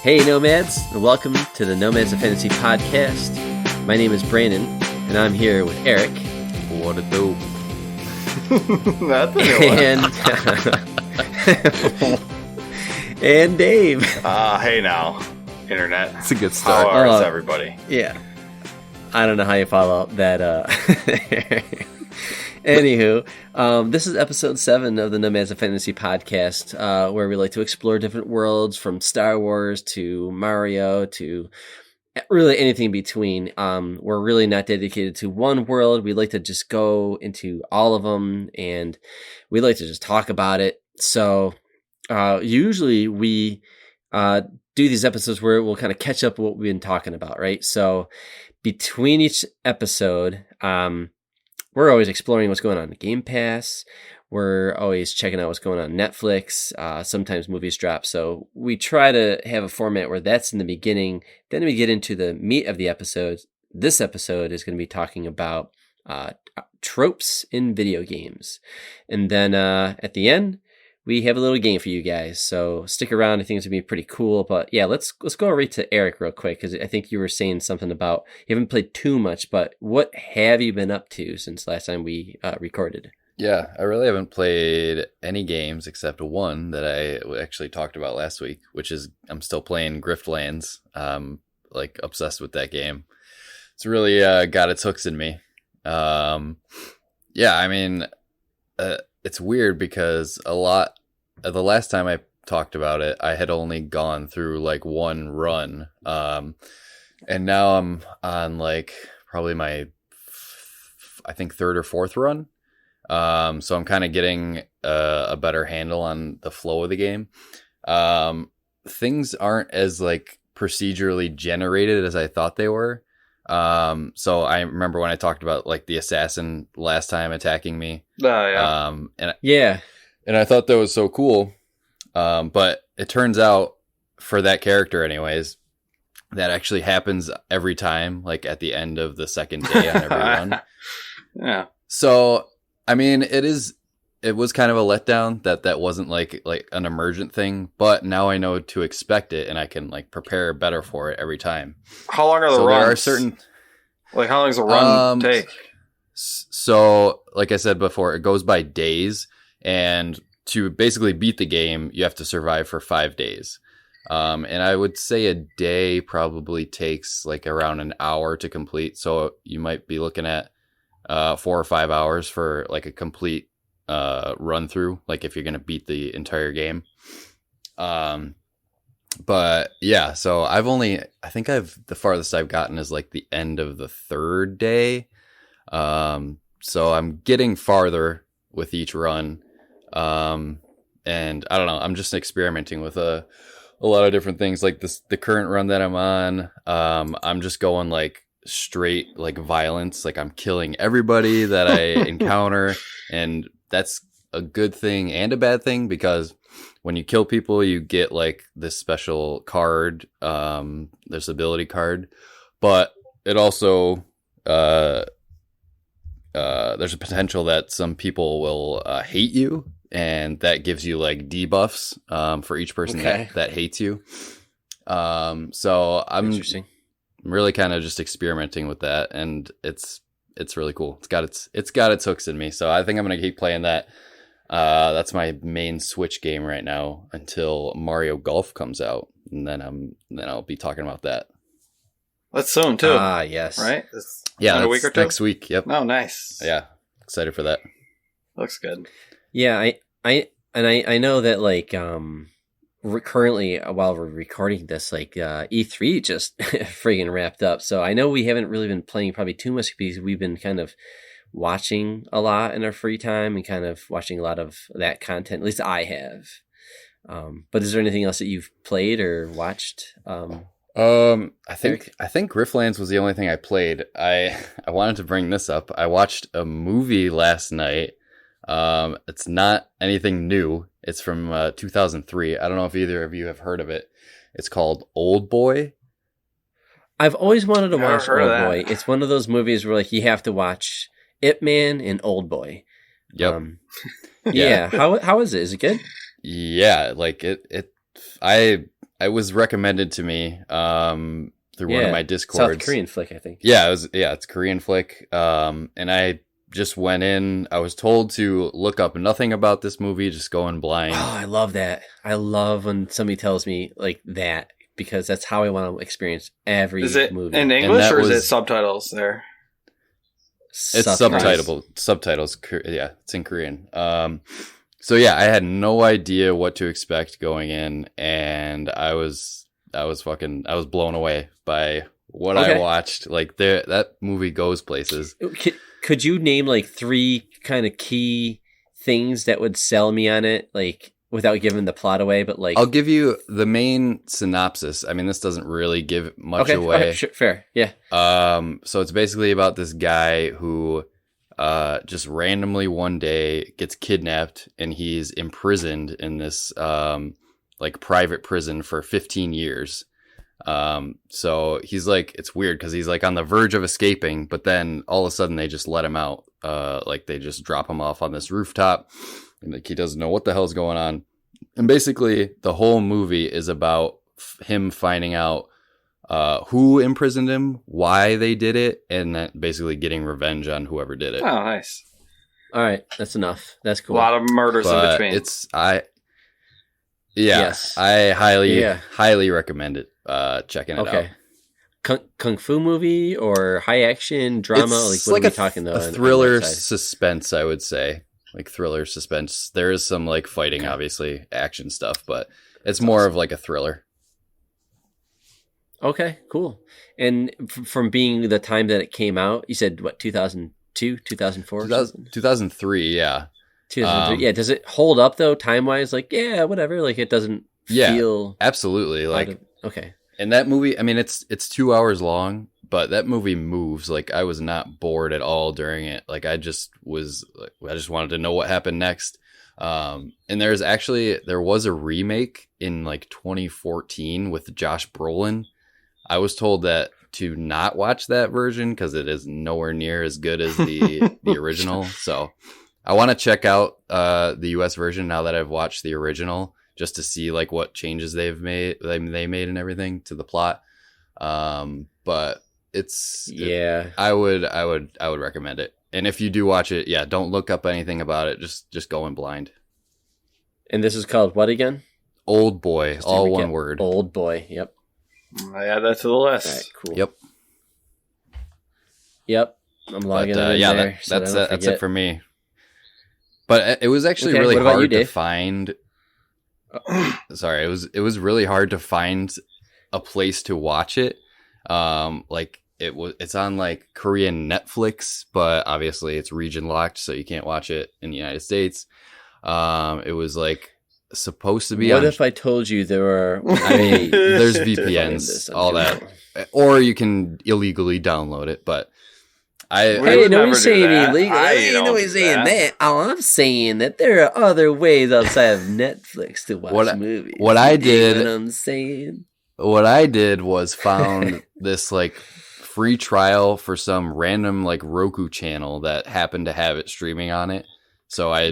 Hey Nomads, and welcome to the Nomads of Fantasy podcast. My name is Brandon, and I'm here with Eric. What it do? That's a And, and Dave. Hey now, Internet. It's a good start. How is everybody? Yeah. I don't know how you follow up that. Anywho, this is episode 7 of the Nomads of Fantasy podcast, where we like to explore different worlds from Star Wars to Mario to really anything in between. We're really not dedicated to one world. We like to just go into all of them, and we like to just talk about it. So usually we do these episodes where we'll kind of catch up what we've been talking about, right? So between each episode, we're always exploring what's going on in Game Pass. We're always checking out what's going on Netflix. Sometimes movies drop. So we try to have a format where that's in the beginning. Then we get into the meat of the episodes. This episode is going to be talking about tropes in video games. And then at the end, we have a little game for you guys. So stick around. I think it's going to be pretty cool. But yeah, let's go right to Eric real quick, because I think you were saying something about you haven't played too much, but what have you been up to since last time we recorded? Yeah, I really haven't played any games except one that I actually talked about last week, which is I'm still playing Griftlands. Like obsessed with that game. It's really got its hooks in me. Yeah, I mean, it's weird because the last time I talked about it, I had only gone through like one run. And now I'm on like probably my, I think, third or fourth run. So I'm kind of getting a better handle on the flow of the game. Things aren't as like procedurally generated as I thought they were. So I remember when I talked about like the assassin last time attacking me. Yeah. And I thought that was so cool. But it turns out for that character anyways, that actually happens every time, like at the end of the second day on every run. Yeah. So, I mean, it was kind of a letdown that wasn't like an emergent thing, but now I know to expect it and I can like prepare better for it every time. How long are the runs? There are certain, like, how long does a run take? So, like I said before, it goes by days, and to basically beat the game, you have to survive for 5 days. And I would say a day probably takes like around an hour to complete. So you might be looking at 4 or 5 hours for like a complete run through, like if you're going to beat the entire game. But yeah, so I think the farthest I've gotten is like the end of the third day. So I'm getting farther with each run. And I don't know, I'm just experimenting with a lot of different things. Like the current run that I'm on, I'm just going like straight like violence. Like I'm killing everybody that I encounter, and that's a good thing and a bad thing, because when you kill people, you get like this special card, this ability card, but it also there's a potential that some people will hate you, and that gives you like debuffs for each person that hates you. So I'm really kind of just experimenting with that, and it's really cool. It's got its hooks in me, so I think I'm gonna keep playing that. That's my main Switch game right now until Mario Golf comes out, and then I'll be talking about that. That's soon too. Yes. Right? Yeah, a week or two? Next week. Yep. Oh, nice. Yeah, excited for that. Looks good. Yeah, I know that like currently while we're recording this, like E3 just friggin' wrapped up. So I know we haven't really been playing probably too much because we've been kind of watching a lot in our free time and kind of watching a lot of that content. At least I have. But is there anything else that you've played or watched? I think Griftlands was the only thing I played. I wanted to bring this up. I watched a movie last night. It's not anything new. It's from 2003. I don't know if either of you have heard of it. It's called Old Boy. I've always wanted to watch heard Old of that. Boy. It's one of those movies where like you have to watch Ip Man and Old Boy. Yep. Yeah. How is it? Is it good? Yeah, like it I it was recommended to me through one of my Discords. South Korean flick, I think. Yeah, it's a Korean flick. And I just went in. I was told to look up nothing about this movie, just go in blind. Oh, I love that. I love when somebody tells me like that, because that's how I want to experience every movie. Is it in English or is it subtitles there? It's subtitles. Yeah, it's in Korean. So yeah, I had no idea what to expect going in, and I was blown away by what I watched. Like that movie goes places. Could you name like 3 kind of key things that would sell me on it, like without giving the plot away? But like, I'll give you the main synopsis. I mean, this doesn't really give much away. Okay, sure, fair, yeah. So it's basically about this guy who just randomly one day gets kidnapped, and he's imprisoned in this like private prison for 15 years. So he's like, it's weird because he's like on the verge of escaping, but then all of a sudden they just let him out. Like they just drop him off on this rooftop, and like he doesn't know what the hell's going on. And basically the whole movie is about him finding out who imprisoned him, why they did it, and then basically getting revenge on whoever did it. Oh, nice. All right, that's enough. That's cool. A lot of murders in between. I highly recommend it. Checking it out. Kung fu movie or high action drama? It's like what are we talking though? A thriller suspense, I would say. Like thriller suspense. There is some like fighting, obviously, action stuff, but it's more of like a thriller. Okay, cool. And from being the time that it came out, you said what, 2002, 2004? 2003, yeah. 2003. Yeah, does it hold up though, time wise? Like, yeah, whatever. Like it doesn't feel absolutely like okay. And that movie, I mean, it's 2 hours long, but that movie moves. Like I was not bored at all during it. Like I just wanted to know what happened next. And there was a remake in like 2014 with Josh Brolin. I was told that to not watch that version because it is nowhere near as good as the original. So I want to check out the US version now that I've watched the original, just to see like what changes they made and everything to the plot. But I would recommend it. And if you do watch it, don't look up anything about it. Just go in blind. And this is called what again? Old Boy, all one word. Old Boy. Yep. I add that to the list. All right, cool. Yep. I'm logging in there. That's it for me. But it was actually really hard to find. Sorry, it was really hard to find a place to watch it. It's on like Korean Netflix, but obviously it's region locked, so you can't watch it in the United States. It was like supposed to be. What if I told you there are? I mean, there's VPNs, all that, or you can illegally download it. But I ain't no saying illegal. I ain't no saying that. All I'm saying that there are other ways outside of Netflix to watch movies. What I did, you know what I'm saying? What I did was found this like free trial for some random like Roku channel that happened to have it streaming on it. So I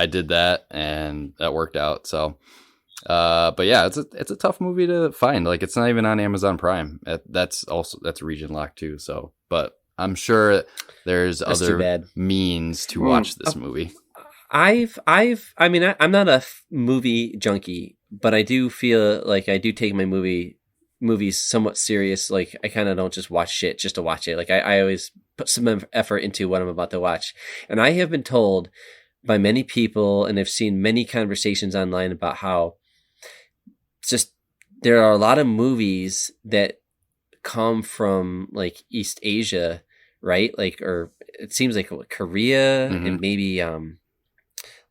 did that, and that worked out. So, but yeah, it's a tough movie to find. Like it's not even on Amazon Prime. That's region locked too. So, but I'm sure there's other means to watch this movie. I'm not a movie junkie, but I do feel like I do take my movies somewhat serious. Like I kind of don't just watch shit just to watch it. Like I always put some effort into what I'm about to watch. And I have been told by many people, and I've seen many conversations online about how just there are a lot of movies that come from like East Asia, right? Like, or it seems like Korea and maybe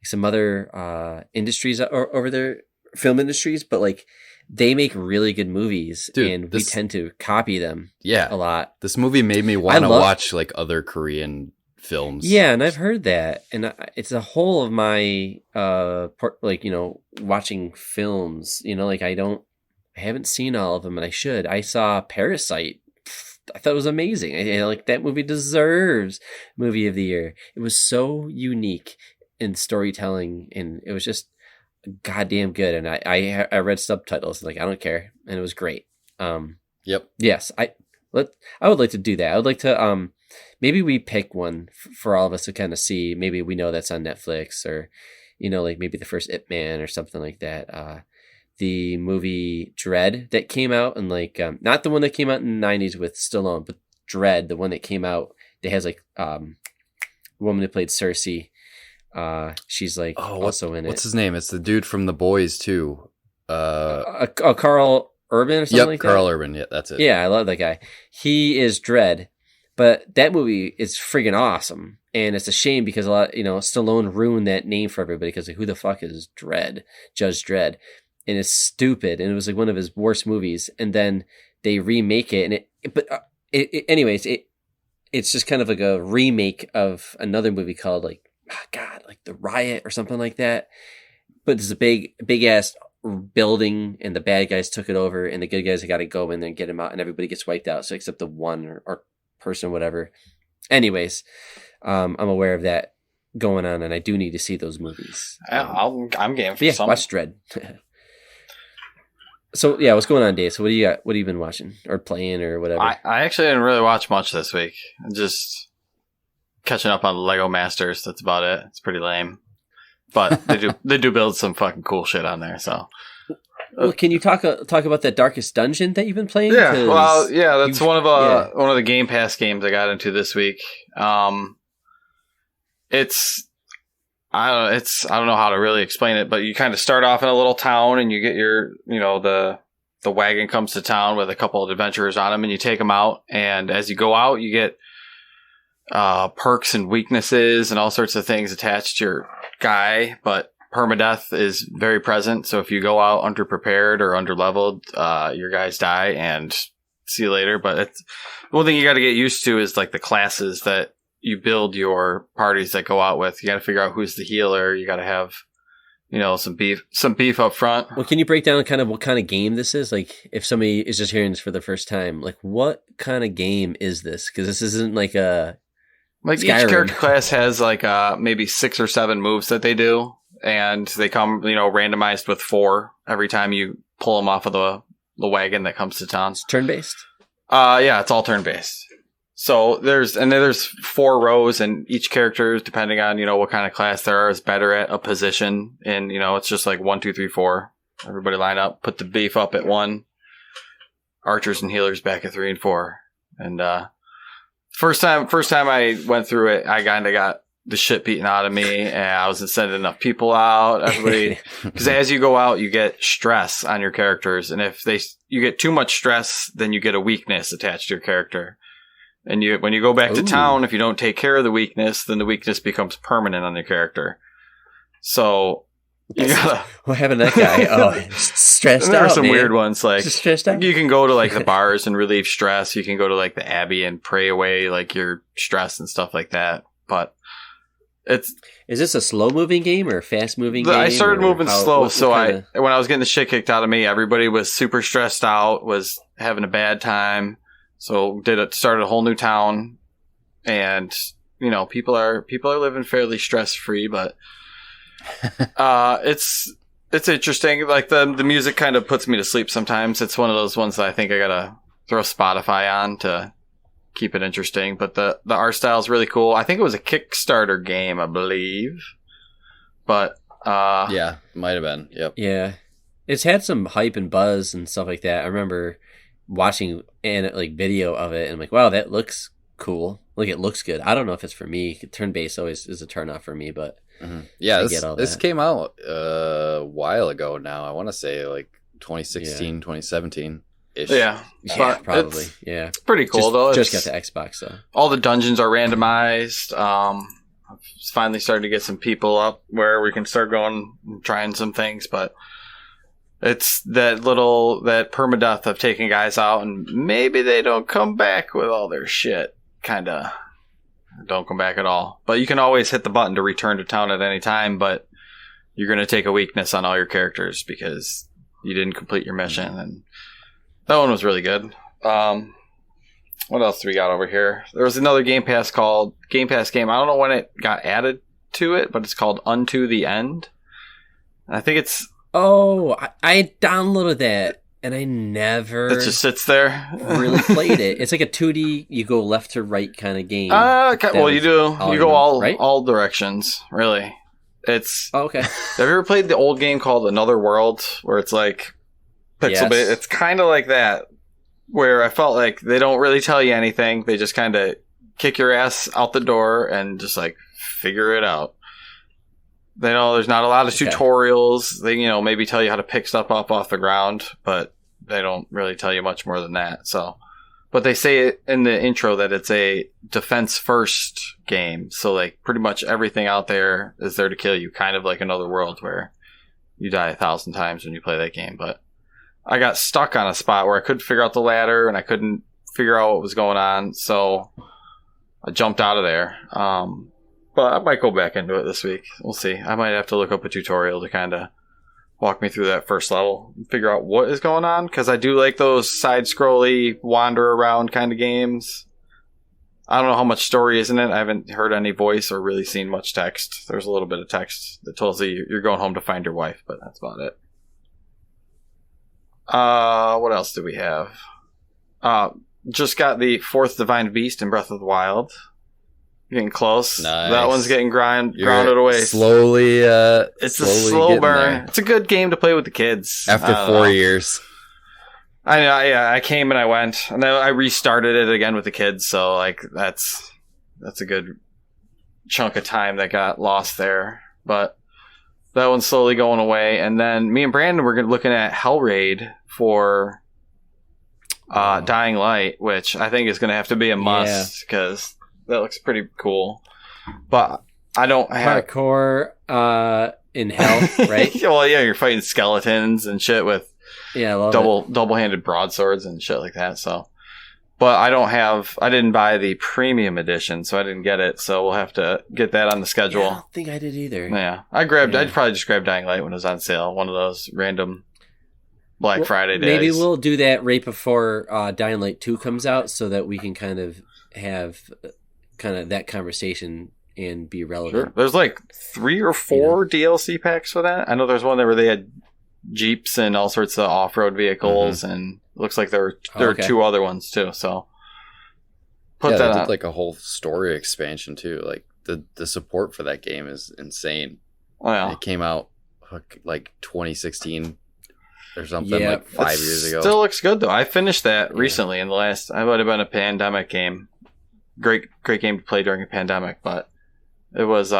some other industries over there, film industries, but like they make really good movies. Dude, and we tend to copy them a lot. This movie made me want to watch like other Korean films. Yeah, and I've heard that. And it's a whole of my watching films, like I haven't seen all of them, and I should. I saw Parasite. I thought it was amazing. I like that movie deserves movie of the year. It was so unique in storytelling, and it was just goddamn good, and I read subtitles, like I don't care, and it was great. Yep. Yes, I would like to do that. I would like to maybe we pick one for all of us to kind of see. Maybe we know that's on Netflix, or like maybe the first Ip Man or something like that. The movie Dread that came out, and like not the one that came out in the 90s with Stallone, but Dread, the one that came out that has like the woman who played Cersei. She's like also in it. What's his name? It's the dude from The Boys too. Carl Urban or something like that? Carl Urban. Yeah, that's it. Yeah, I love that guy. He is Dread, but that movie is friggin' awesome. And it's a shame because a lot, Stallone ruined that name for everybody because like, who the fuck is Dredd? Judge Dredd. And it's stupid. And it was like one of his worst movies. And then they remake it. Anyways, it's just kind of like a remake of another movie called like The Riot or something like that. But there's a big ass building, and the bad guys took it over, and the good guys got to go in there and get him out, and everybody gets wiped out. So except the one or person, whatever. Anyways, I'm aware of that going on, and I do need to see those movies. I'm game for some. Watch Dread. So yeah, what's going on, Dave? So what do you got? What have you been watching or playing or whatever? I actually didn't really watch much this week. I'm just catching up on Lego Masters. That's about it. It's pretty lame, but they do build some fucking cool shit on there. So, well, can you talk about that Darkest Dungeon that you've been playing? Yeah, well, yeah, that's one of the Game Pass games I got into this week. I don't know how to really explain it, but you kind of start off in a little town, and you get your, the wagon comes to town with a couple of adventurers on them, and you take them out. And as you go out, you get perks and weaknesses and all sorts of things attached to your guy. But permadeath is very present, so if you go out underprepared or underleveled, your guys die and see you later. But one thing you got to get used to is like the classes that you build your parties that go out with. You got to figure out who's the healer. You got to have, some beef up front. Well, can you break down kind of what kind of game this is? Like, if somebody is just hearing this for the first time, like, what kind of game is this? Because this isn't like a Skyrim. Each character class has like maybe 6 or 7 moves that they do, and they come, randomized with 4 every time you pull them off of the wagon that comes to town. It's turn-based? Yeah, it's all turn-based. So there's 4 rows, and each character, depending on, what kind of class they are, is better at a position. And, it's just like 1, 2, 3, 4. Everybody line up, put the beef up at 1. Archers and healers back at 3 and 4. And first time I went through it, I kind of got the shit beaten out of me, and I wasn't sending enough people out. Everybody, because as you go out, you get stress on your characters, and if you get too much stress, then you get a weakness attached to your character. And when you go back to town, if you don't take care of the weakness, then the weakness becomes permanent on your character. So you gotta... What happened to that guy? Oh, stressed out. There are some weird ones, like just stressed out. You can go to like the bars and relieve stress. You can go to like the Abbey and pray away like your stress and stuff like that. But is this a slow moving game or a fast moving game? I started moving slow, when I was getting the shit kicked out of me, everybody was super stressed out, was having a bad time. So started a whole new town, and people are living fairly stress free, but it's interesting. Like the music kind of puts me to sleep sometimes. It's one of those ones that I think I gotta throw Spotify on to keep it interesting. But the art style is really cool. I think it was a Kickstarter game, I believe. But yeah, might have been. Yep. Yeah, it's had some hype and buzz and stuff like that. I remember watching video of it, and I'm like, wow, that looks cool. Like, it looks good. I don't know if it's for me. Turn-based always is a turn off for me, but yeah, this came out a while ago now. I want to say like 2016, 2017 ish. Yeah, probably. Yeah, it's pretty cool though. Just got the Xbox, so all the dungeons are randomized. I've finally started to get some people up where we can start going and trying some things, but it's that permadeath of taking guys out, and maybe they don't come back with all their shit. Kinda don't come back at all. But you can always hit the button to return to town at any time, but you're going to take a weakness on all your characters because you didn't complete your mission. And that one was really good. What else do we got over here? There was another Game Pass game. I don't know when it got added to it, but it's called Unto the End. I think it's Oh, I downloaded that and I never it just sits there. really played it. It's like a 2D, you go left to right kind of game. Okay. Well, you do. You go right? all directions, really. It's. Oh, okay. Have you ever played the old game called Another World, where it's like pixel based? It's kind of like that, where I felt like they don't really tell you anything. They just kind of kick your ass out the door and just like figure it out. They know there's not a lot of tutorials. They, maybe tell you how to pick stuff up off the ground, but they don't really tell you much more than that. So, but they say in the intro that it's a defense first game. So like pretty much everything out there is there to kill you, kind of like Another World where you die 1,000 times when you play that game. But I got stuck on a spot where I couldn't figure out the ladder and I couldn't figure out what was going on. So I jumped out of there. But I might go back into it this week. We'll see. I might have to look up a tutorial to kind of walk me through that first level and figure out what is going on. Because I do like those side-scrolly, wander-around kind of games. I don't know how much story is in it. I haven't heard any voice or really seen much text. There's a little bit of text that tells you you're going home to find your wife, but that's about it. What else do we have? Just got the 4th Divine Beast in Breath of the Wild. Getting close. Nice. That one's getting grounded away. Slowly, it's a slow burn. There. It's a good game to play with the kids. After 4 years. I know. Yeah, I came and I went, and then I restarted it again with the kids. So like that's a good chunk of time that got lost there. But that one's slowly going away. And then me and Brandon were looking at Hellraid for Dying Light, which I think is going to have to be a must because that looks pretty cool. But I don't have hardcore in hell, right? Well, yeah, you're fighting skeletons and shit with double-handed broadswords and shit like that. So, but I didn't buy the premium edition, so I didn't get it. So we'll have to get that on the schedule. Yeah, I don't think I did either. Yeah, I'd probably just grab Dying Light when it was on sale. One of those random Black Friday days. Maybe we'll do that right before Dying Light 2 comes out, so that we can kind of have that conversation and be relevant. Sure. There's like 3 or 4 DLC packs for that. I know there's one there where they had Jeeps and all sorts of off-road vehicles, and it looks like there are 2 other ones too. So put that on. They did like a whole story expansion too. Like the support for that game is insane. Oh, yeah. It came out like 2016 or something, like 5 years ago. Still looks good though. I finished that recently in the last. I would have been a pandemic game. Great game to play during a pandemic, but it was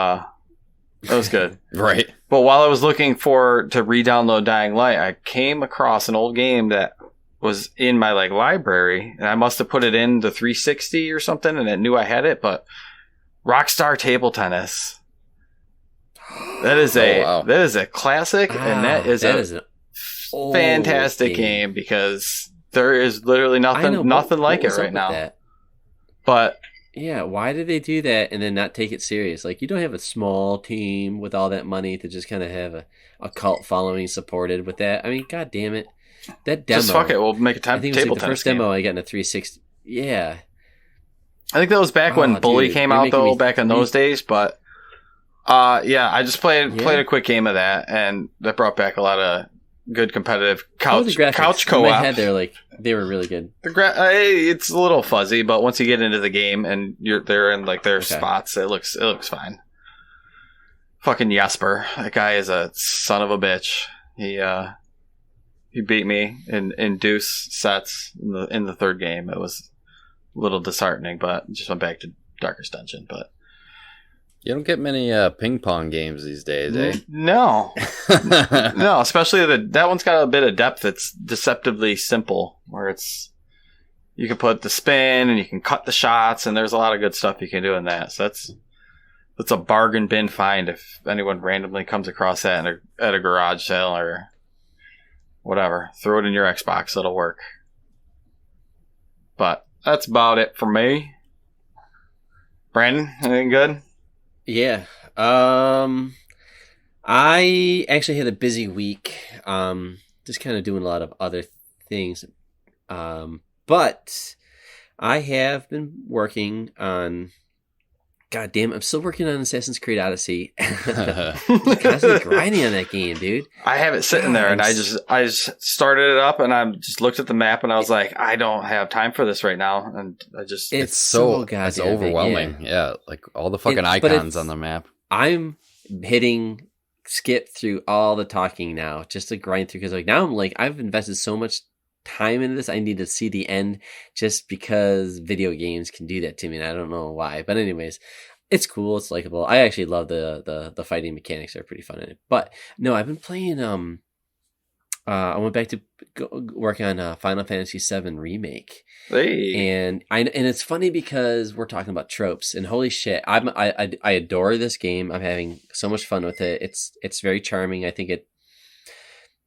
good. Right. But while I was looking to re-download Dying Light, I came across an old game that was in my library, and I must have put it in the 360 or something, and it knew I had it. But Rockstar Table Tennis. That is a classic, and that is a fantastic game because there is literally nothing like it right now. That? But yeah, why did they do that and then not take it serious? Like, you don't have a small team with all that money to just kind of have a cult following supported with that. I mean, god damn it. That demo. Just fuck it. We'll make a I think it was like the first demo I got in a 360. Yeah. I think that was back when Bully came out, though, back in those days. But, yeah, I just played a quick game of that, and that brought back a lot of good competitive couch co-op. In my head, they were really good. It's a little fuzzy, but once you get into the game and they're in their spots, it looks fine. Fucking Jesper, that guy is a son of a bitch. He beat me in deuce sets in the third game. It was a little disheartening, but just went back to Darkest Dungeon. But you don't get many ping pong games these days, eh? No. No, especially that one's got a bit of depth. It's deceptively simple, where you can put the spin and you can cut the shots, and there's a lot of good stuff you can do in that. So that's a bargain bin find if anyone randomly comes across that at a garage sale or whatever. Throw it in your Xbox, it'll work. But that's about it for me. Brandon, anything good? Yeah. I actually had a busy week. Just kind of doing a lot of other things. But I have been working on God damn, I'm still working on Assassin's Creed Odyssey. Just constantly grinding on that game, dude. I have it sitting there, and I just started it up, and I just looked at the map, and I was like, I don't have time for this right now, and I just it's so goddamn it's overwhelming. big, yeah, like all the fucking icons on the map. I'm hitting skip through all the talking now just to grind through, because like now I'm like, I've invested so much time into this, I need to see the end, just because video games can do that to me, and I don't know why. But anyways, it's cool, it's likable. I actually love the fighting mechanics, are pretty fun in it. But no, I've been playing I went back to work on Final Fantasy VII Remake. Hey. And it's funny because we're talking about tropes, and holy shit, I adore this game. I'm having so much fun with it. It's very charming. I think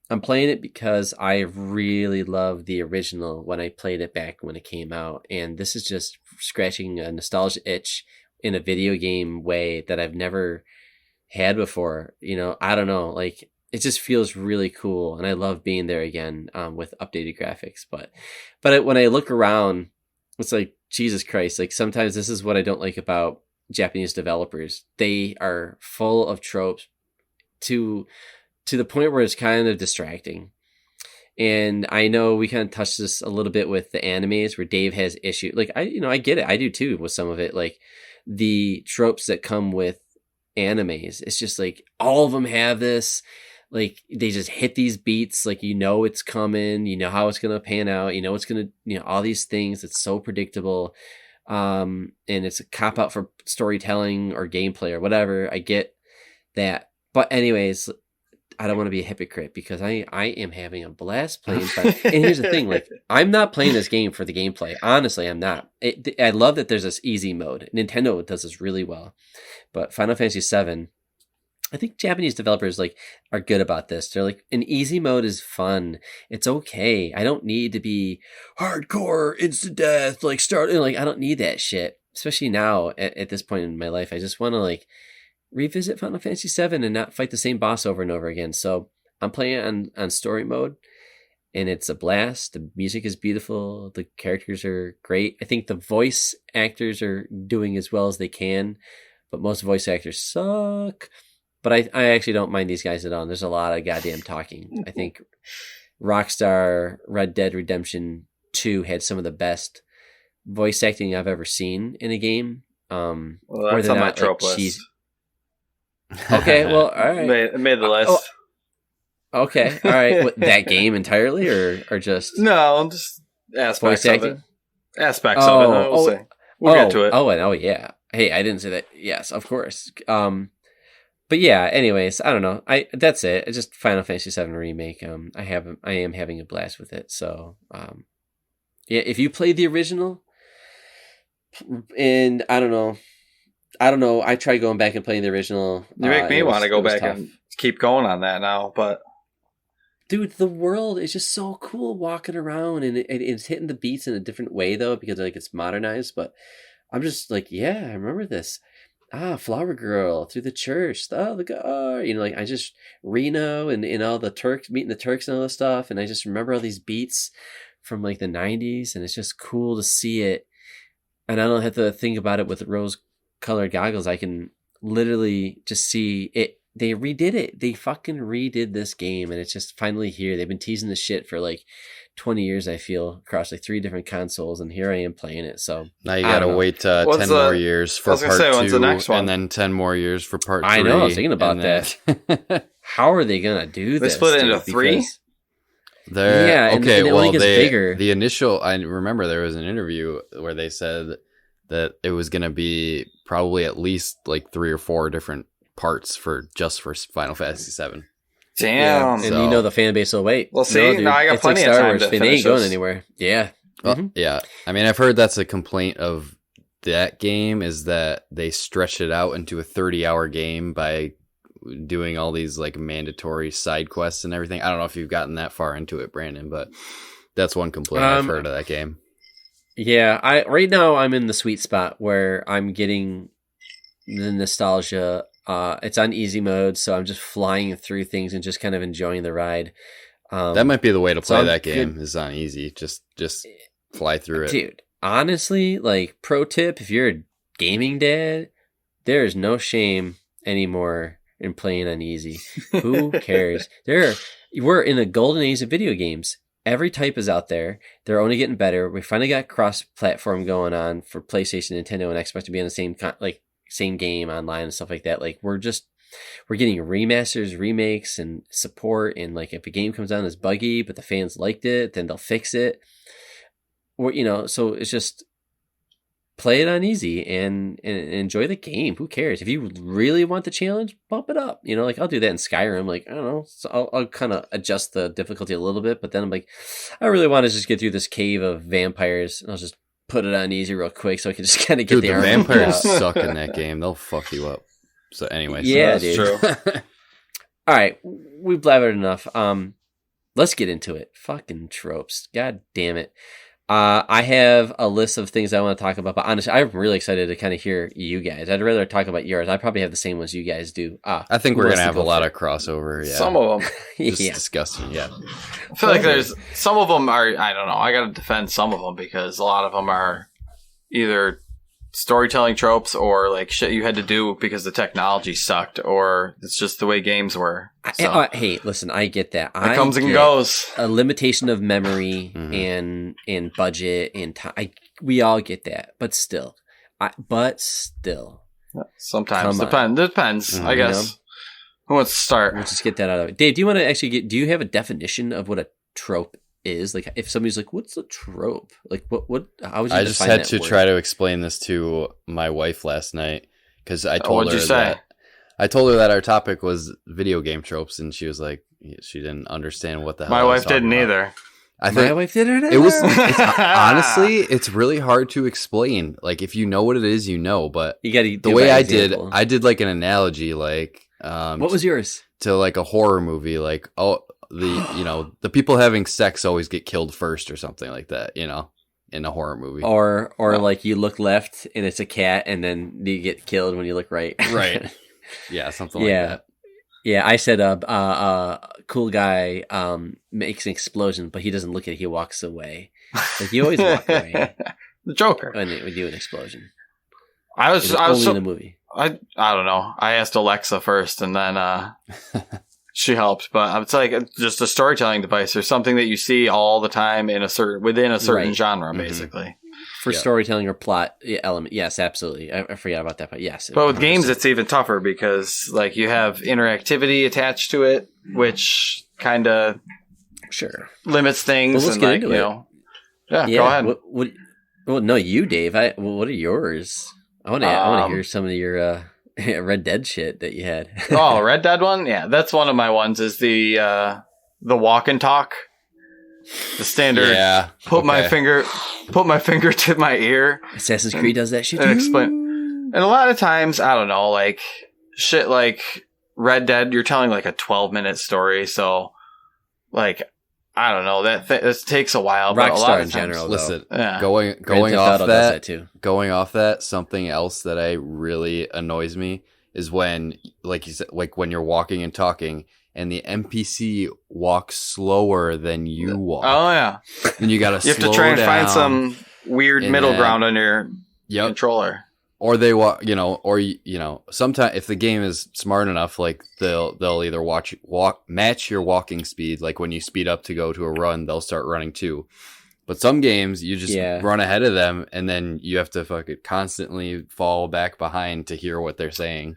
I'm playing it because I really loved the original when I played it back when it came out, and this is just scratching a nostalgia itch in a video game way that I've never had before. You know, I don't know, like it just feels really cool, and I love being there again with updated graphics. But when I look around, it's like, Jesus Christ, like sometimes this is what I don't like about Japanese developers. They are full of tropes to the point where it's kind of distracting. And I know we kind of touched this a little bit with the animes where Dave has issue. Like I get it. I do too with some of it. Like the tropes that come with animes. It's just like all of them have this, like they just hit these beats. Like, it's coming, how it's going to pan out, it's going to, all these things. It's so predictable. And it's a cop out for storytelling or gameplay or whatever. I get that. But anyways, I don't want to be a hypocrite because I am having a blast playing. And here's the thing, like I'm not playing this game for the gameplay. Honestly, I'm not. I love that there's this easy mode. Nintendo does this really well. But Final Fantasy VII, I think Japanese developers are good about this. They're like, an easy mode is fun. It's okay. I don't need to be hardcore, instant death, starting. I don't need that shit. Especially now at this point in my life. I just want to revisit Final Fantasy VII and not fight the same boss over and over again. So I'm playing on story mode, and it's a blast. The music is beautiful. The characters are great. I think the voice actors are doing as well as they can, but most voice actors suck. But I actually don't mind these guys at all. There's a lot of goddamn talking. I think Rockstar Red Dead Redemption 2 had some of the best voice acting I've ever seen in a game. Well, that's on my trope list. Okay, well, all right. Made the list. Okay, all right. What, that game entirely, or just no, just aspects voice acting? of it. Aspects of it. We'll get to it. Oh, yeah. Hey, I didn't say that. Yes, of course. But yeah. Anyways, I don't know. That's it. It's just Final Fantasy VII Remake. I am having a blast with it. So, yeah. If you played the original, and I don't know. I tried going back and playing the original. You make me want to go back and keep going on that now, but dude, the world is just so cool walking around, and it's hitting the beats in a different way though, because it's modernized. But I'm just yeah, I remember this. Flower Girl through the church. Oh, the guy, I just Reno and all the Turks, meeting the Turks and all this stuff, and I just remember all these beats from the 90s, and it's just cool to see it. And I don't have to think about it with rose-colored goggles. I can literally just see it. They redid it. They fucking redid this game, and it's just finally here. They've been teasing this shit for 20 years, I feel, across 3 different consoles, and here I am playing it. So now you gotta wait 10 more years for part 2, the next one? And then 10 more years for part 3. I know, I was thinking about that. How are they gonna do this? They split it into 3? Yeah, okay, and it only gets bigger. The initial, I remember there was an interview where they said that it was gonna be probably at least 3 or 4 different parts for Final Fantasy VII. Damn. Yeah, and the fan base will wait. Well, see, dude, now I got plenty of time to finish. They ain't going anywhere. Yeah. Yeah. I mean, I've heard that's a complaint of that game, is that they stretch it out into a 30-hour game by doing all these mandatory side quests and everything. I don't know if you've gotten that far into it, Brandon, but that's one complaint I've heard of that game. Yeah, right now I'm in the sweet spot where I'm getting the nostalgia. It's on easy mode, so I'm just flying through things and just kind of enjoying the ride. That might be the way to play that game, is on easy. Just fly through it. Dude, honestly, pro tip, if you're a gaming dad, there is no shame anymore in playing on easy. Who cares? We're in the golden age of video games. Every type is out there. They're only getting better. We finally got cross-platform going on for PlayStation, Nintendo, and Xbox to be on the same game online and stuff like that. Like we're getting remasters, remakes, and support. And like if a game comes out and is buggy, but the fans liked it, then they'll fix it. Or so it's just play it on easy and enjoy the game. Who cares? If you really want the challenge, bump it up. Like I'll do that in Skyrim. Like I don't know, so I'll kind of adjust the difficulty a little bit. But then I'm like, I really want to just get through this cave of vampires, and I'll just put it on easy real quick so I can just kind of get the vampires suck in that game. They'll fuck you up. So anyway, yeah, that's true. All right, we blabbered enough. Let's get into it. Fucking tropes. God damn it. I have a list of things I want to talk about, but honestly, I'm really excited to kind of hear you guys. I'd rather talk about yours. I probably have the same ones you guys do. I think we're going to have a lot of crossover. Yeah. Some of them. Just disgusting. Yeah. I feel like there's some of them are, I don't know. I got to defend some of them because a lot of them are either storytelling tropes or like shit you had to do because the technology sucked or it's just the way games were. So. Hey, listen, I get that. It comes and goes. A limitation of memory and budget and time. We all get that, but still. Sometimes depends. I guess. Who wants to start? Let's just get that out of it. Dave, do you want to actually do you have a definition of what a trope is? Like if somebody's like, what's a trope? Like what how would you I just had to try to explain this to my wife last night because I told her that our topic was video game tropes and she was like, she didn't understand what the hell my wife didn't either. I think my wife didn't either. Honestly, it's really hard to explain. Like if you know what it is, but you gotta the way I did like an analogy, like what was yours? To like a horror movie, like the people having sex always get killed first or something like that, in a horror movie. Or like you look left and it's a cat and then you get killed when you look right. Right. Yeah, something like that. Yeah, I said cool guy makes an explosion, but he doesn't look at it, he walks away. Like you always walk away. The Joker. When we do an explosion. I was in the movie. I don't know. I asked Alexa first and then she helped, but it's like just a storytelling device or something that you see all the time within a certain genre, basically. For storytelling or plot element, yes, absolutely. I forgot about that, but yes. But with games, it's even tougher because like you have interactivity attached to it, which kind of limits things. Well, let's and get like into it. Go ahead. Well, no, you, Dave. What are yours? I want to hear some of your Red Dead shit that you had. Oh, Red Dead one? Yeah, that's one of my ones is the walk and talk. The standard put my finger to my ear. Assassin's Creed does that shit and too. explain. And a lot of times, I don't know, like shit like Red Dead, you're telling like a 12-minute story, so like I don't know, that takes a while. But a lot of in general, listen, though. going off that, something else that really annoys me is when, like you said, like when you're walking and talking, and the NPC walks slower than you walk. Oh yeah, and you gotta you have to try and find some weird middle ground on your controller. Or they walk, sometimes if the game is smart enough, like they'll either match your walking speed. Like when you speed up to go to a run, they'll start running too. But some games you just run ahead of them, and then you have to fucking constantly fall back behind to hear what they're saying.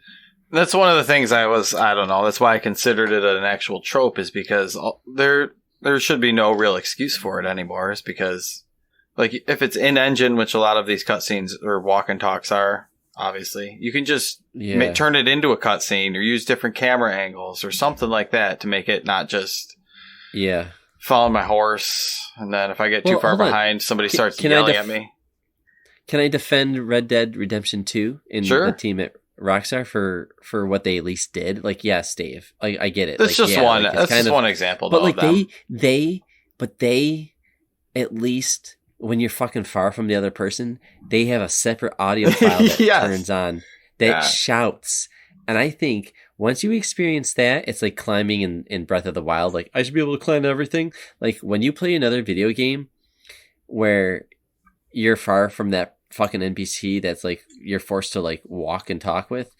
That's one of the things I don't know. That's why I considered it an actual trope, is because there should be no real excuse for it anymore. Is because, like, if it's in engine, which a lot of these cutscenes or walk and talks are, obviously, you can just turn it into a cutscene or use different camera angles or something like that to make it not just following my horse. And then if I get too far behind, somebody starts yelling at me. Can I defend Red Dead Redemption 2 in the team at Rockstar for what they at least did? Like, yes, Dave, I get it. That's just one. That's just one example. But like they at least, when you're fucking far from the other person, they have a separate audio file that turns on that shouts. And I think once you experience that, it's like climbing in Breath of the Wild. Like, I should be able to climb everything. Like when you play another video game where you're far from that fucking NPC that's like you're forced to like walk and talk with,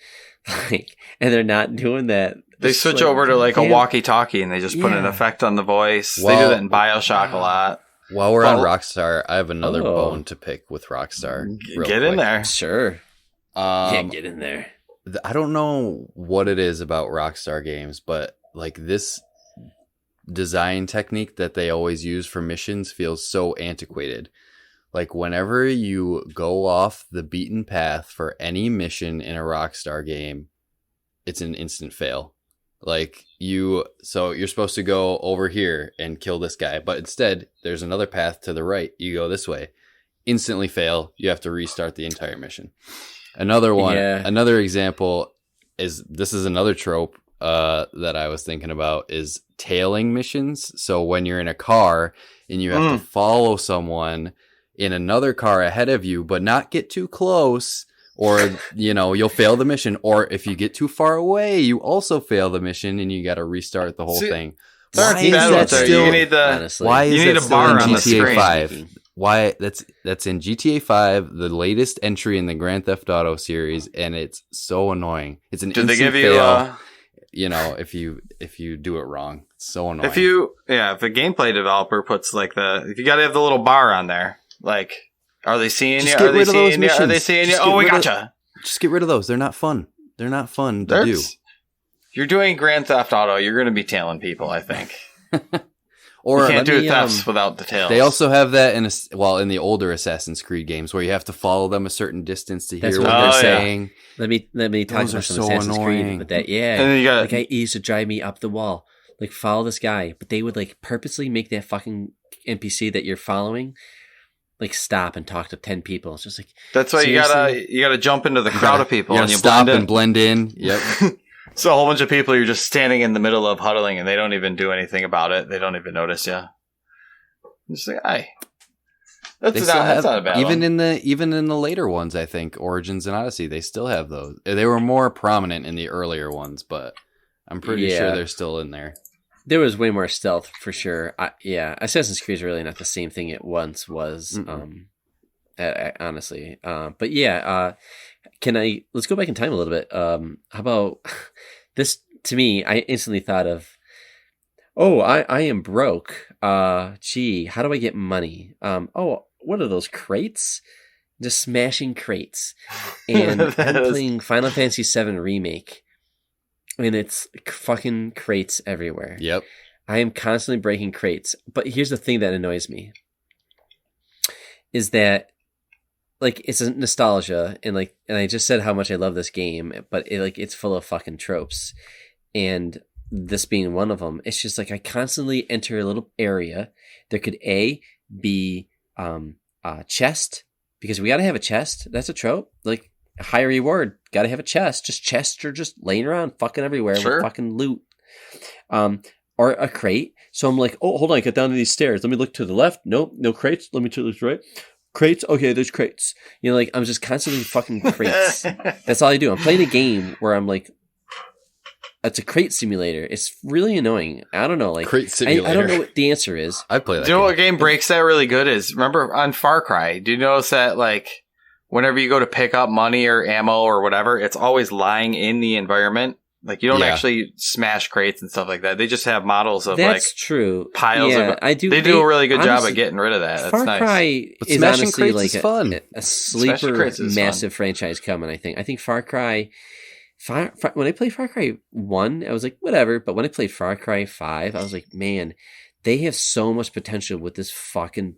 like, and they're not doing that. They switch over to like a walkie-talkie and they just put an effect on the voice. They do that in Bioshock a lot. While we're on Rockstar, I have another bone to pick with Rockstar. Get in there. Sure. Get in there. I don't know what it is about Rockstar games, but like this design technique that they always use for missions feels so antiquated. Like whenever you go off the beaten path for any mission in a Rockstar game, it's an instant fail. Like you're supposed to go over here and kill this guy, but instead there's another path to the right. You go this way, instantly fail. You have to restart the entire mission. Another one, another example is this is another trope that I was thinking about is tailing missions. So when you're in a car and you have to follow someone in another car ahead of you, but not get too close, or you'll fail the mission. Or if you get too far away, you also fail the mission and you got to restart the whole thing. Why is that still? You need a bar on the screen. 5? Why that's in GTA 5, the latest entry in the Grand Theft Auto series, and it's so annoying. It's an instant fail. If you do it wrong, it's so annoying. If a gameplay developer puts like if you got to have the little bar on there, like, are they seeing you? Are they seeing you? Are they seeing you? Oh, we gotcha. Just get rid of those. They're not fun. They're not fun to do. If you're doing Grand Theft Auto, you're going to be tailing people, I think. Or you can't do thefts without the tails. They also have that in the older Assassin's Creed games where you have to follow them a certain distance to hear what they're saying. Let me talk about some Assassin's Creed with that. Yeah, and then you got, guy used to drive me up the wall, like follow this guy, but they would like purposely make that fucking NPC that you're following like stop and talk to 10 people. It's just like that's why seriously? you gotta jump into the crowd of people and you stop and blend in. Yep. So a whole bunch of people, you're just standing in the middle of huddling and they don't even do anything about it. They don't even notice you. Just like, hey. That's not a bad even one. Even in the later ones, I think, Origins and Odyssey, they still have those. They were more prominent in the earlier ones, but I'm pretty sure they're still in there. There was way more stealth for sure. Assassin's Creed is really not the same thing it once was. Honestly. But yeah, let's go back in time a little bit. How about this? To me, I instantly thought of, I am broke. Gee, how do I get money? What are those crates? Just smashing crates. And I'm playing Final Fantasy VII Remake. And it's fucking crates everywhere. Yep. I am constantly breaking crates. But here's the thing that annoys me. Is that like it's a nostalgia and I just said how much I love this game, but it's full of fucking tropes. And this being one of them, it's just like I constantly enter a little area. There could be a chest, because we got to have a chest. That's a trope. Like a high reward, got to have a chest. Just chests are just laying around fucking everywhere with fucking loot. Or a crate. So I'm like, oh, hold on, get down to these stairs. Let me look to the left. Nope, no crates. Let me to the right. Crates. Okay, there's crates. I'm just constantly fucking crates. That's all I do. I'm playing a game where I'm like, it's a crate simulator. It's really annoying. I don't know. Like crate simulator. I don't know what the answer is. I play that. Do you know what game breaks that really good is? Remember on Far Cry? Do you notice that like whenever you go to pick up money or ammo or whatever, it's always lying in the environment? Like you don't actually smash crates and stuff like that. They just have models of true. Piles of. I do. They do a really good job at getting rid of that. That's Far nice. Cry but is honestly like fun. A sleeper massive franchise coming. I think Far Cry. When I played Far Cry 1, I was like, whatever. But when I played Far Cry 5, I was like, man, they have so much potential with this fucking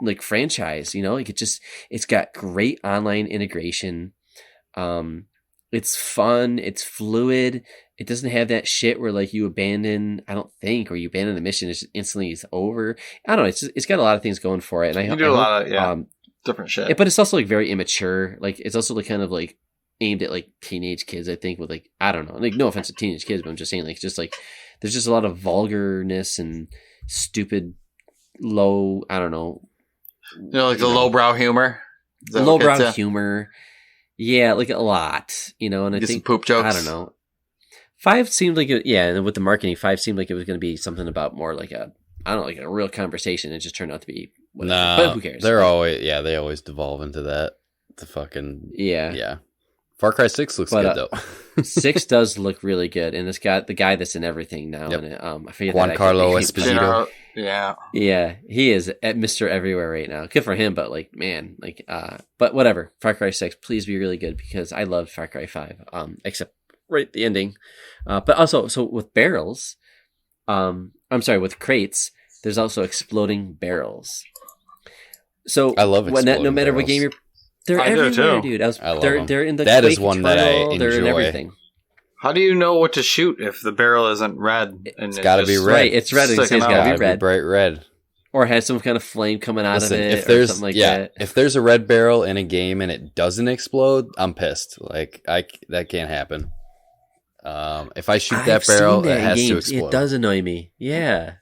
like franchise. It's got great online integration. It's fun. It's fluid. It doesn't have that shit where like you abandon. I don't think, or you abandon the mission, it's just instantly it's over. I don't know. It's got a lot of things going for it, and you do a lot of different shit. But it's also like very immature. Like it's also like kind of like aimed at like teenage kids. I think with like I don't know. Like no offense to teenage kids, but I'm just saying like just like there's just a lot of vulgarness and stupid low. I don't know. Like the lowbrow humor. The lowbrow humor. Yeah, like a lot, and I think some poop jokes. I don't know. 5 seemed like and with the marketing, 5 seemed like it was going to be something about more like a real conversation. It just turned out to be whatever. Nah, But who cares? they always devolve into that. The fucking yeah. Far Cry 6 looks good though. 6 does look really good, and the guy that's in everything now. Yep. And I forget Giancarlo Esposito. Yeah. He is at Mr. Everywhere right now. Good for him, but like, man, like, but whatever. Far Cry 6, please be really good because I loved Far Cry 5. Except right at the ending. But also, so with barrels, with crates, there's also exploding barrels. So I love exploding no matter what game they're everywhere, dude. I love them. They're in the that Quake is one that I enjoy. They're in everything. How do you know what to shoot if the barrel isn't red? It's got to be red. Right, it's red. It's got to be red. Bright red. Or has some kind of flame coming out of it, or something like that. If there's a red barrel in a game and it doesn't explode, I'm pissed. Like that can't happen. If I shoot that barrel, it has to explode. It does annoy me. Yeah.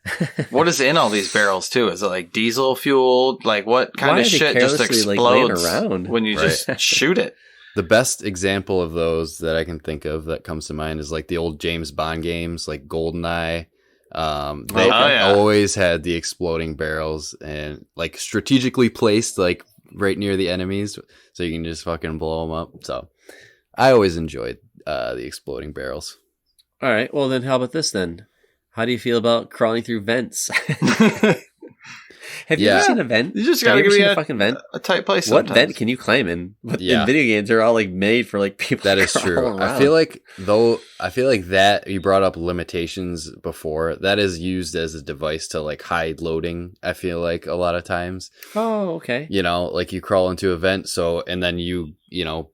What is in all these barrels too? Is it like diesel fueled? Like what kind of shit just explodes around when you just shoot it? The best example of those that I can think of that comes to mind is like the old James Bond games, like GoldenEye. They always had the exploding barrels and like strategically placed like right near the enemies, so you can just fucking blow them up. So I always enjoyed the exploding barrels. All right. Well, then how about this then? How do you feel about crawling through vents? Have you ever seen a vent? You just gotta give me a fucking vent. A tight place. What vent can you climb in? But in video games, they're all like made for like people. That is true. Around. I feel like that you brought up limitations before. That is used as a device to like hide loading. I feel like a lot of times. Oh, okay. You know, like you crawl into a vent, and then you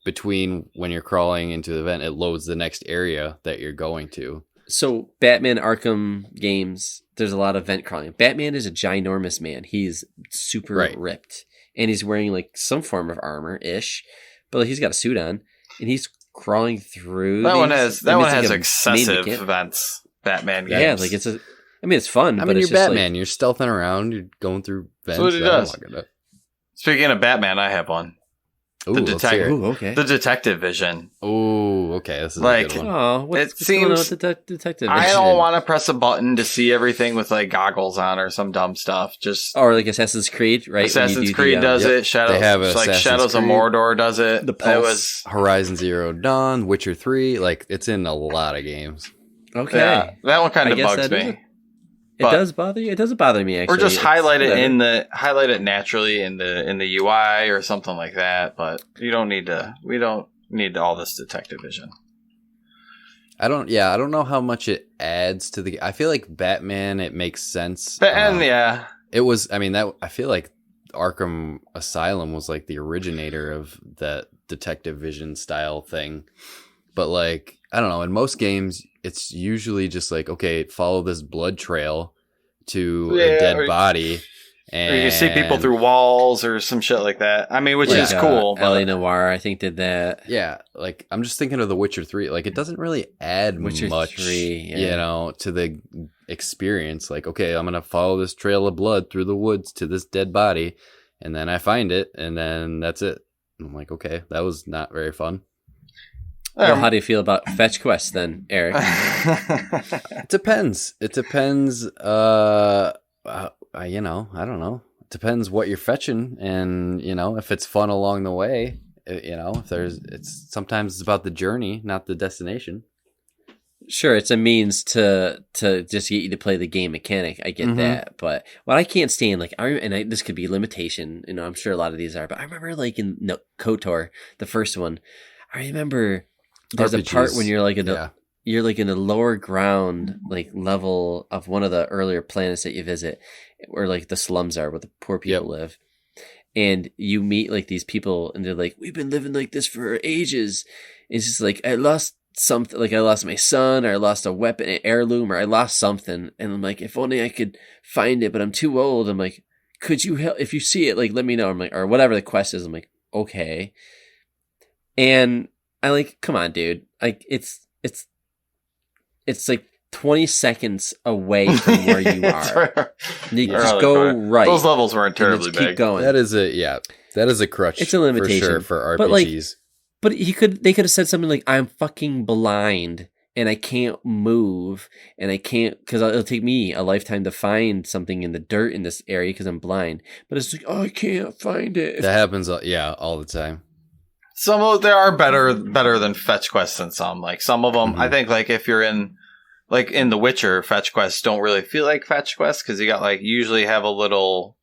between when you're crawling into the vent, it loads the next area that you're going to. So Batman Arkham games, there's a lot of vent crawling. Batman is a ginormous man. He's super ripped. And he's wearing like some form of armor-ish. But like, he's got a suit on. And he's crawling through That one has excessive vents. Batman games. Yeah, like it's fun. I mean, you're Batman. You're stealthing around. You're going through vents. That's what he does. Speaking of Batman, I have one. Ooh, The detective vision. Oh, okay. This is like, a good one. Oh, what's going on with the detective vision? I don't want to press a button to see everything with like goggles on or some dumb stuff. Or like Assassin's Creed, right? Assassin's Creed does it. Shadows of Mordor does it. The Pulse. Horizon Zero Dawn, Witcher 3. Like, it's in a lot of games. Okay. Yeah, that one kind of bugs me. It does bother you? It doesn't bother me, actually. Or just highlight it naturally in the UI or something like that, but we don't need all this detective vision. I don't know how much it adds to the I feel like Batman, it makes sense. It was, I feel like Arkham Asylum was like the originator of that detective vision style thing. But like, I don't know, in most games, it's usually just like, okay, follow this blood trail to a dead body. Or you see people through walls or some shit like that. I mean, which is cool. L.A. Noire, I think, did that. Yeah, like, I'm just thinking of The Witcher 3. Like, it doesn't really add much, to the experience. Like, okay, I'm going to follow this trail of blood through the woods to this dead body, and then I find it, and then that's it. And I'm like, okay, that was not very fun. Well, how do you feel about fetch quests then, Eric? It depends. I don't know. It depends what you're fetching, and if it's fun along the way. Sometimes it's about the journey, not the destination. Sure, it's a means to just get you to play the game mechanic. I get that, but what I can't stand, this could be a limitation. I'm sure a lot of these are, but I remember in KOTOR, the first one, I remember. There's RPGs, a part when you're like in the lower ground level of one of the earlier planets that you visit, where like the slums are, where the poor people live, and you meet like these people, and they're like, "We've been living like this for ages." It's just like, I lost something, like I lost my son, or I lost a weapon, an heirloom, or I lost something, and I'm like, if only I could find it, but I'm too old. I'm like, could you help? If you see it, like let me know. I'm like, or whatever the quest is. I'm like, okay, and I like, come on, dude. Like, it's like 20 seconds away from where you are. You just go right. Those levels weren't terribly big. Keep going. That is a crutch. It's a limitation for sure for RPGs. But they could have said something like, "I'm fucking blind and I can't move, and I can't, because it'll take me a lifetime to find something in the dirt in this area because I'm blind. But it's like, oh, I can't find it. That happens, all the time. Some of there are better than fetch quests than some. Like some of them, I think, like if you're in The Witcher, fetch quests don't really feel like fetch quests because you got you usually have a little,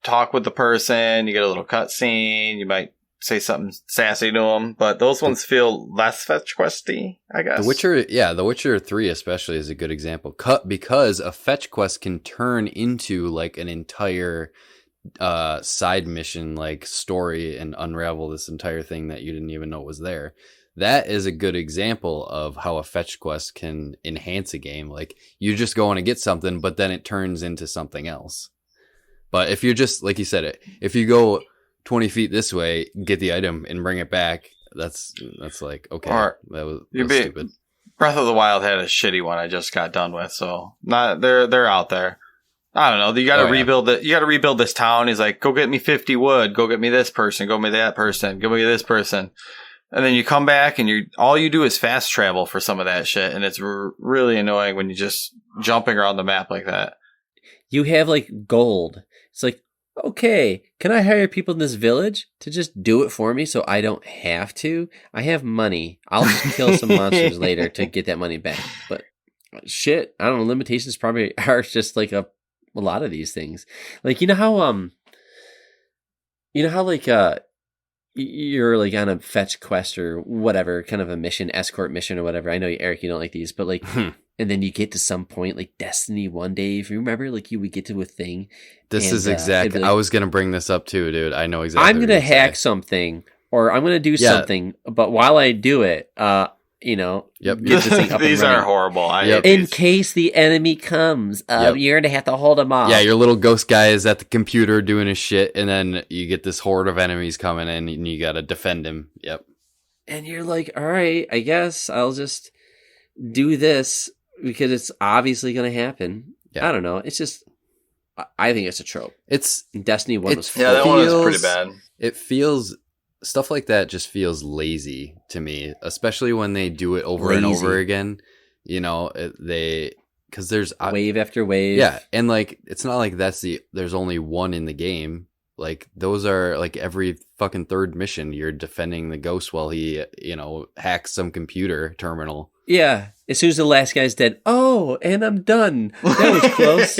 talk with the person. You get a little cutscene. You might say something sassy to them, but those ones feel less fetch questy, I guess. The Witcher 3 especially is a good example. Because a fetch quest can turn into like an entire side mission like story and unravel this entire thing that you didn't even know was there. That is a good example of how a fetch quest can enhance a game. Like you just go on to get something, but then it turns into something else. But if you're just, like you said, if you go 20 feet this way, get the item and bring it back, that's like, okay, that was stupid. Breath of the Wild had a shitty one I just got done with, so they're out there. I don't know. You got to rebuild it. You got to rebuild this town. He's like, go get me 50 wood. Go get me this person. Go get me that person. Go get me this person. And then you come back and all you do is fast travel for some of that shit. And it's really annoying when you're just jumping around the map like that. You have like gold. It's like, okay, can I hire people in this village to just do it for me so I don't have to? I have money. I'll just kill some monsters later to get that money back. But shit, I don't know. Limitations probably are just like a lot of these things. Like, you know how like you're like on a fetch quest or whatever, kind of a mission, escort mission or whatever. I know, Eric, you don't like these, but like, and then you get to some point like Destiny one day, if you remember, like you would get to a thing. This is exactly, like, I was going to bring this up too, dude. I know exactly. I'm going to hack something or I'm going to do something, but while I do it, get this thing up these and running. Are horrible. In case the enemy comes, you're gonna have to hold them off. Yeah, your little ghost guy is at the computer doing his shit, and then you get this horde of enemies coming in, and you gotta defend him. Yep. And you're like, all right, I guess I'll just do this because it's obviously gonna happen. Yeah. I don't know. It's just, I think it's a trope. It's Destiny 1 was that one was pretty bad. It feels. Stuff like that just feels lazy to me, especially when they do it over and over again. Because there's wave after wave. Yeah, and like it's not like there's only one in the game. Like those are like every fucking third mission, you're defending the ghost while he, hacks some computer terminal. Yeah, as soon as the last guy's dead, and I'm done. That was close.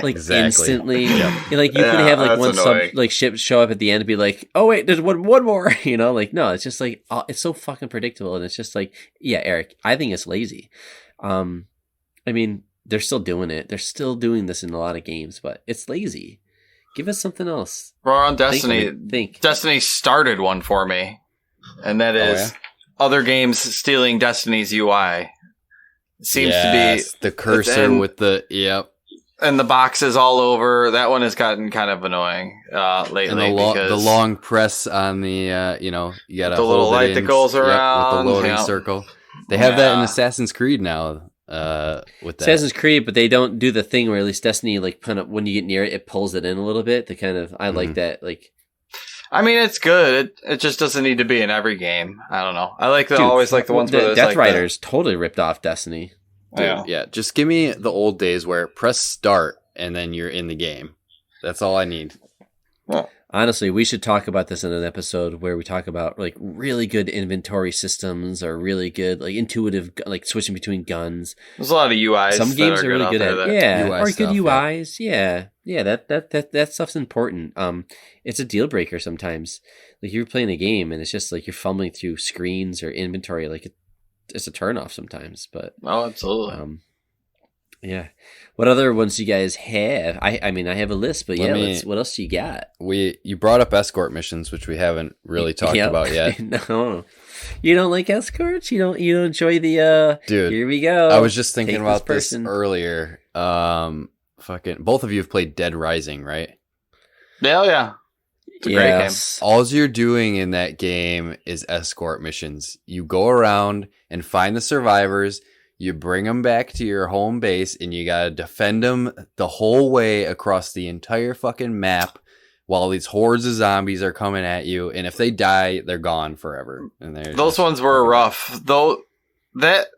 Like exactly. Instantly. Yep. Like you could have like one ship show up at the end and be like, oh wait, there's one more. Like no, it's just like it's so fucking predictable, and it's just like, yeah, Eric, I think it's lazy. I mean, they're still doing it. They're still doing this in a lot of games, but it's lazy. Give us something else. We're on Destiny. Destiny started one for me, and that is other games stealing Destiny's UI. It seems to be the cursor with the and the boxes all over. That one has gotten kind of annoying lately. And the long press on the you got the little light that goes around with the loading circle. They have that in Assassin's Creed now. With that. Assassin's Creed, but they don't do the thing where at least Destiny, like, kind of when you get near it, it pulls it in a little bit. I like that. Like, I mean, it's good. It just doesn't need to be in every game. I don't know. I always like the ones where Death Riders totally ripped off Destiny. Dude, yeah. Just give me the old days where press start and then you're in the game. That's all I need. Well, honestly, we should talk about this in an episode where we talk about like really good inventory systems or really good like intuitive like switching between guns. There's a lot of UIs. Some games are really good at UI or stuff, good UIs. Yeah. That stuff's important. It's a deal breaker sometimes. Like you're playing a game and it's just like you're fumbling through screens or inventory. Like it's a turnoff sometimes. But absolutely. Yeah. What other ones do you guys have? I mean, I have a list, but what else do you got? You brought up escort missions, which we haven't really talked about yet. No. You don't like escorts? You don't enjoy the dude, here we go. I was just thinking about this earlier. Fucking both of you have played Dead Rising, right? Yeah. It's a great game. All you're doing in that game is escort missions. You go around and find the survivors. You bring them back to your home base, and you gotta defend them the whole way across the entire fucking map while these hordes of zombies are coming at you. And if they die, they're gone forever. And those ones were rough. Though that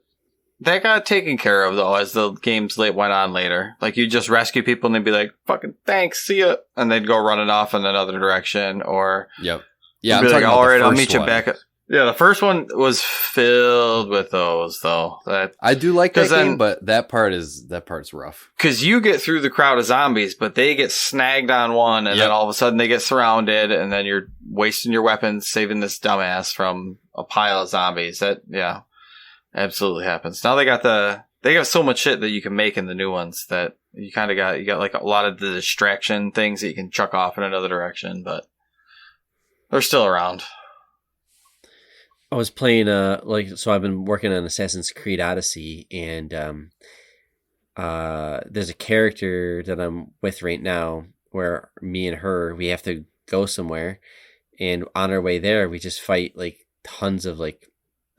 got taken care of though as the games went on later. Like you just rescue people and they'd be like, "Fucking thanks, see ya," and they'd go running off in another direction. Or Yep. Yeah, I'm be talking like, about "All the right, I'll first meet you one. back." Yeah, the first one was filled with those though. I do like that 'Cause then- game, but that part's rough. Because you get through the crowd of zombies, but they get snagged on one, and Yep. then all of a sudden they get surrounded, and then you're wasting your weapons saving this dumbass from a pile of zombies. That absolutely happens. Now they got so much shit that you can make in the new ones that you got like a lot of the distraction things that you can chuck off in another direction, but they're still around. I was playing so I've been working on Assassin's Creed Odyssey, and there's a character that I'm with right now where me and her, we have to go somewhere, and on our way there we just fight like tons of like,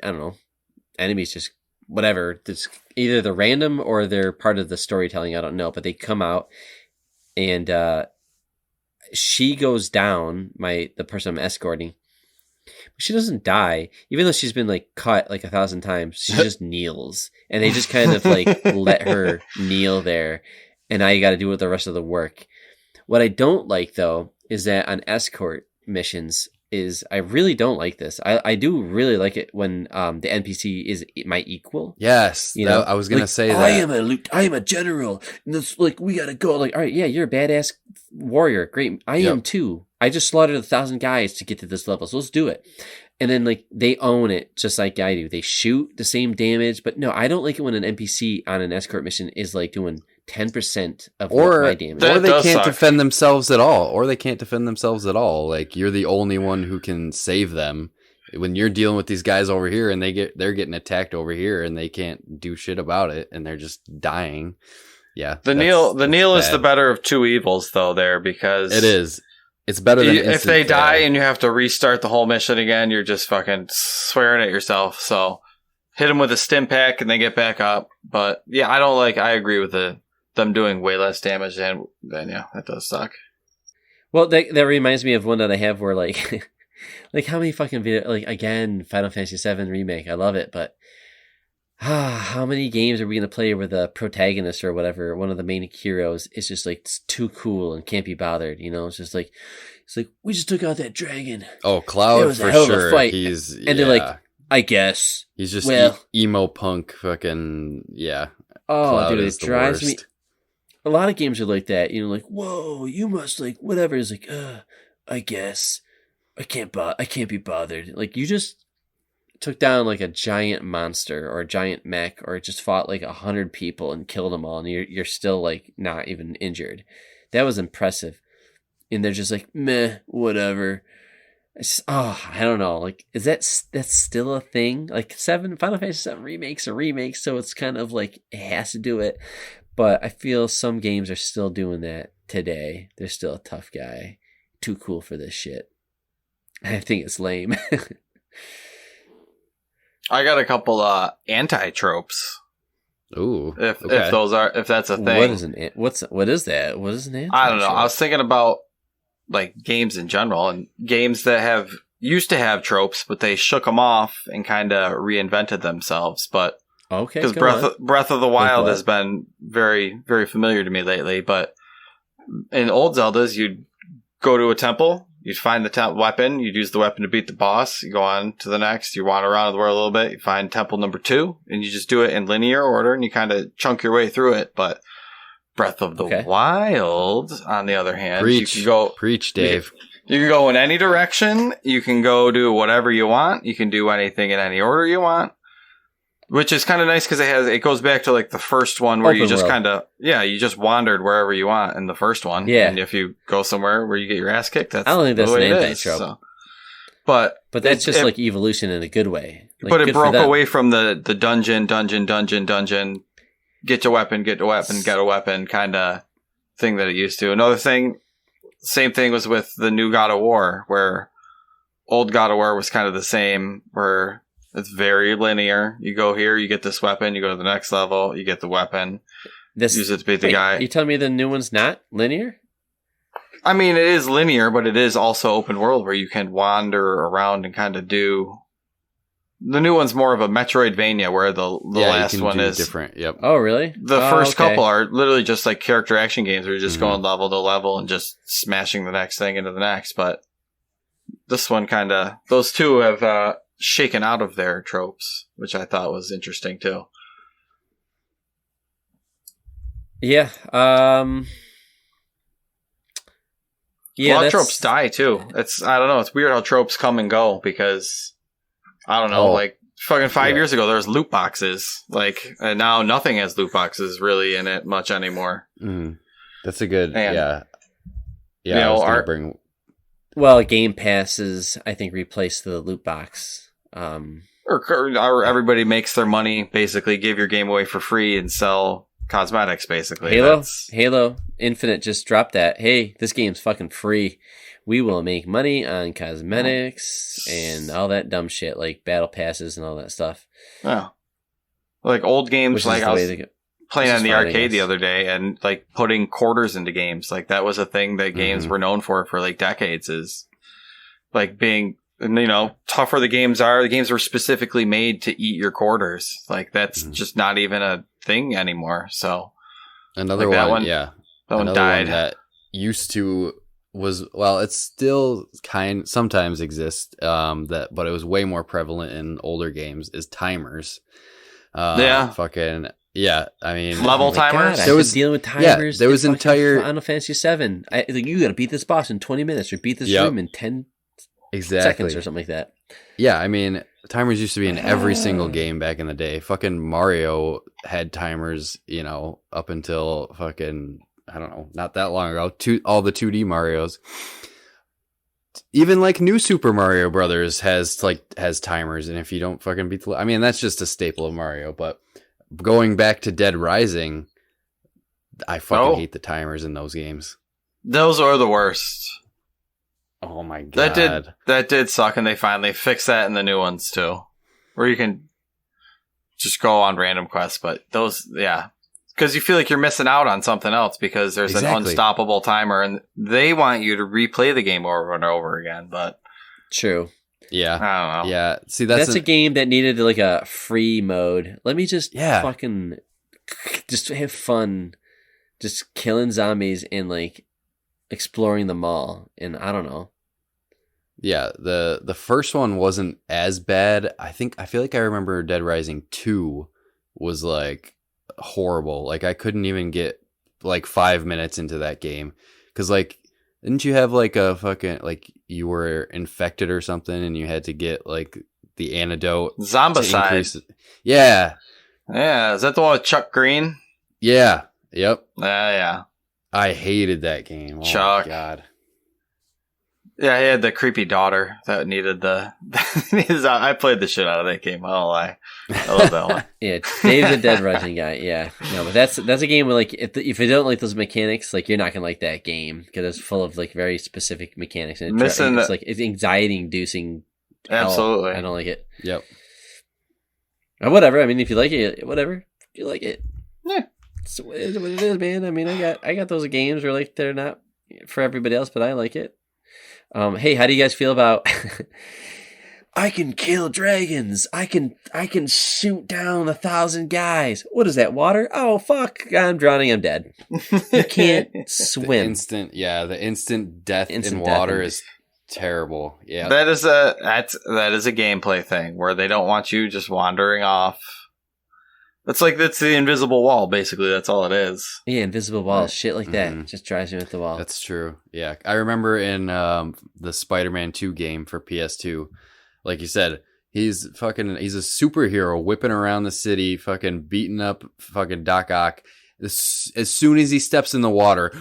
I don't know, enemies, just whatever. It's either they're random or they're part of the storytelling, I don't know, but they come out, and she goes down, the person I'm escorting. She doesn't die, even though she's been like cut like 1,000 times. She just kneels, and they just kind of like let her kneel there, and now you got to do the rest of the work. What I don't like though is that on escort missions I really don't like this. I do really like it when the NPC is my equal. Yes, You know, I was gonna like, say that. I am a general, and it's like we gotta go. Like, all right, yeah, you're a badass warrior. Great, I am too. I just slaughtered 1,000 guys to get to this level, so let's do it. And then like they own it just like I do. They shoot the same damage, but no, I don't like it when an NPC on an escort mission is like doing 10% of my damage. Or they does can't suck. defend themselves at all. Like you're the only one who can save them when you're dealing with these guys over here, and they're getting attacked over here, and they can't do shit about it, and they're just dying. Yeah, The Neil is the better of two evils though there, because It is. It's better than if they instant die death. and you have to restart the whole mission again, you're just fucking swearing at yourself. So hit them with a stim pack and they get back up. But yeah, I agree with them doing way less damage, and then yeah, that does suck. Well, that reminds me of one that I have where like, like how many fucking again, Final Fantasy VII Remake. I love it, but how many games are we going to play where the protagonist or whatever, one of the main heroes, is just like too cool and can't be bothered? You know, it's like we just took out that dragon. Oh, It Cloud was a for hell of a sure. fight. And They're like, I guess. he's just well, emo punk fucking oh, Cloud dude, is it the drives me. worst. A lot of games are like that. You know, like, whoa, you must like whatever. It's like, I guess I can't be bothered. Like you just took down like a giant monster or a giant mech, or just fought like 100 people and killed them all, and you're still like not even injured. That was impressive. And they're just like, meh, whatever. It's just, I don't know. Like, that's still a thing? Like Final Fantasy VII Remake's a remake, so it's kind of like it has to do it. But I feel some games are still doing that today. They're still a tough guy, too cool for this shit. I think it's lame. I got a couple anti-tropes. Ooh. If that's a thing. What is what is that? What is an anti-trope? I don't know. I was thinking about like games in general, and games that used to have tropes, but they shook them off and kind of reinvented themselves. But okay, because Breath of the Wild has been very, very familiar to me lately. But in old Zeldas, you'd go to a temple, you'd find the weapon, you'd use the weapon to beat the boss, you go on to the next, you wander around the world a little bit, you find temple number 2, and you just do it in linear order, and you kind of chunk your way through it. But Breath of the Wild, on the other hand, you can go... Preach, Dave. You can go in any direction, you can go do whatever you want, you can do anything in any order you want. Which is kind of nice because it goes back to like the first one where you just kind of, you just wandered wherever you want in the first one. Yeah. And if you go somewhere where you get your ass kicked, I don't think that's the an way it is. anti-trope. So. But that's just like evolution in a good way. Like, but it broke away from the dungeon, get your weapon, get a weapon kind of thing that it used to. Another thing, same thing was with the new God of War, where old God of War was kind of the same, where it's very linear. You go here, you get this weapon, you go to the next level, you get the weapon, use it to beat the guy. You telling me the new one's not linear? I mean, it is linear, but it is also open world where you can wander around and kind of do The new one's more of a Metroidvania, where the last one is different. Yep. Oh, really? The first couple are literally just like character action games where you're just going level to level and just smashing the next thing into the next. But this one those two have shaken out of their tropes, which I thought was interesting too. Yeah. Yeah, a lot of tropes die too. I don't know. It's weird how tropes come and go because I don't know. Like fucking 5 years ago, there was loot boxes. Like, and now nothing has loot boxes really in it much anymore. That's a good. Yeah. You know, Well, Game Passes, I think, replaced the loot box. Or everybody makes their money, basically give your game away for free and sell cosmetics, basically. Halo Infinite just dropped that. Hey, this game's fucking free. We will make money on cosmetics and all that dumb shit, like battle passes and all that stuff. Yeah. Like old games, like I was playing on the arcade the other day and like putting quarters into games. Like that was a thing that games were known for like decades, is like being, you know, tougher the games are. The games were specifically made to eat your quarters. Like that's just not even a thing anymore. So another like one, that one died. One that used to was, well, it's still sometimes exists, but it was way more prevalent in older games, is timers. Fucking yeah. I mean, level timers. God, there was dealing with timers. There was entire Final Fantasy VII. You got to beat this boss in 20 minutes, or beat this room in 10 seconds, or something like that. Yeah, I mean, timers used to be in every single game back in the day. Fucking Mario had timers, you know, up until fucking, I don't know, not that long ago. All the 2D Marios. Even like new Super Mario Brothers has timers, and if you don't fucking beat I mean, that's just a staple of Mario. But going back to Dead Rising, I fucking hate the timers in those games. Those are the worst. Oh my god, that did suck, and they finally fixed that in the new ones too, where you can just go on random quests. But those, because you feel like you're missing out on something else because there's an unstoppable timer, and they want you to replay the game over and over again. But true, yeah, I don't know. Yeah, see, that's a game that needed like a free mode. Let me just fucking just have fun, just killing zombies and like exploring the mall, and I don't know. Yeah, the first one wasn't as bad. I feel like I remember Dead Rising 2 was like horrible. Like I couldn't even get like 5 minutes into that game because like, didn't you have like a fucking, like you were infected or something and you had to get like the antidote? Zombicide. Yeah. Yeah, is that the one with Chuck Green? Yeah. Yep. Yeah. I hated that game. Oh Chuck. My god. Yeah, he had the creepy daughter that needed the. I played the shit out of that game. I don't lie. I love that one. Yeah, Dave's a Dead Rising guy. Yeah, no, but that's a game where like if you don't like those mechanics, like you're not gonna like that game because it's full of like very specific mechanics and it's like anxiety inducing. Absolutely, I don't like it. Yep. Or whatever. I mean, if you like it, whatever. If you like it, yeah, it's what it is, man. I mean, I got those games where like they're not for everybody else, but I like it. Hey, how do you guys feel about I can kill dragons. I can shoot down 1,000 guys. What is that, water? Oh, fuck. I'm drowning. I'm dead. You can't swim. The instant death in water is terrible. Yeah. That is a gameplay thing where they don't want you just wandering off. That's the invisible wall, basically. That's all it is. Yeah, invisible wall. Shit like that. It just drives me at the wall. That's true. Yeah. I remember in the Spider-Man 2 game for PS2, like you said, he's a superhero whipping around the city, fucking beating up fucking Doc Ock. As soon as he steps in the water,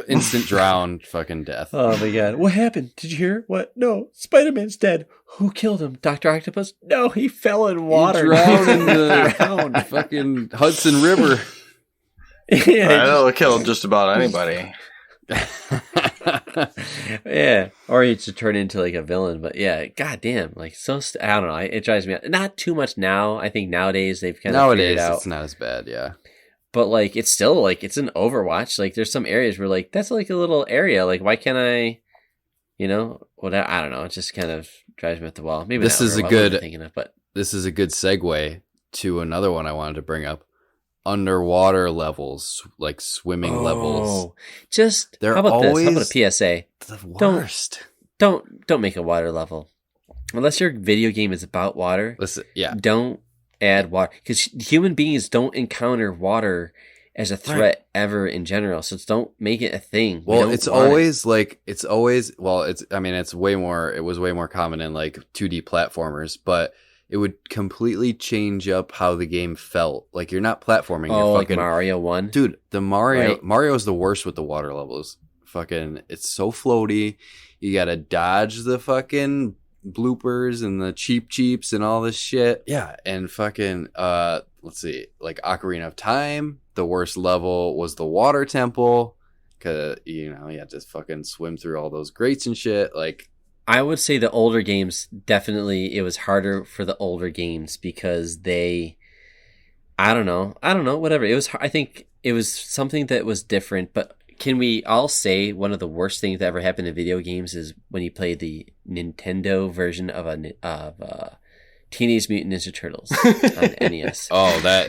instant drown, fucking death. Oh my god. What happened? Did you hear? What? No. Spider-Man's dead. Who killed him? Dr. Octopus? No, he fell in water. He drowned in the fucking Hudson River. Yeah, that'll kill just about anybody. Yeah. Or he should turn into like a villain. But yeah, goddamn. Like, I don't know. It drives me out. Not too much now. I think nowadays they've kind of figured it out. It's not as bad, yeah. But like, it's still like, it's an Overwatch. Like, there's some areas where like, that's like a little area. Like, why can't I, I don't know. It just kind of drives me up the wall. Maybe This not is a what good I'm thinking of, but this is a good segue to another one I wanted to bring up. Underwater levels, like swimming levels. Just They're how about this? How about always a PSA? the worst. Don't make a water level unless your video game is about water. Listen, yeah. Don't add water because human beings don't encounter water as a threat ever in general. So don't make it a thing. Well, it's always it's way more. It was way more common in like 2D platformers, but it would completely change up how the game felt. Like you're not platforming. You're like Mario 1. Dude, Mario is the worst with the water levels. Fucking, it's so floaty. You gotta dodge the fucking bloopers and the cheeps and all this shit. Yeah, and fucking, let's see, like Ocarina of Time, the worst level was the water temple. Cause, you had to fucking swim through all those grates and shit. Like, I would say the older games, definitely it was harder for the older games because I don't know, whatever. I think it was something that was different, but can we all say one of the worst things that ever happened in video games is when you play the Nintendo version of Teenage Mutant Ninja Turtles on NES?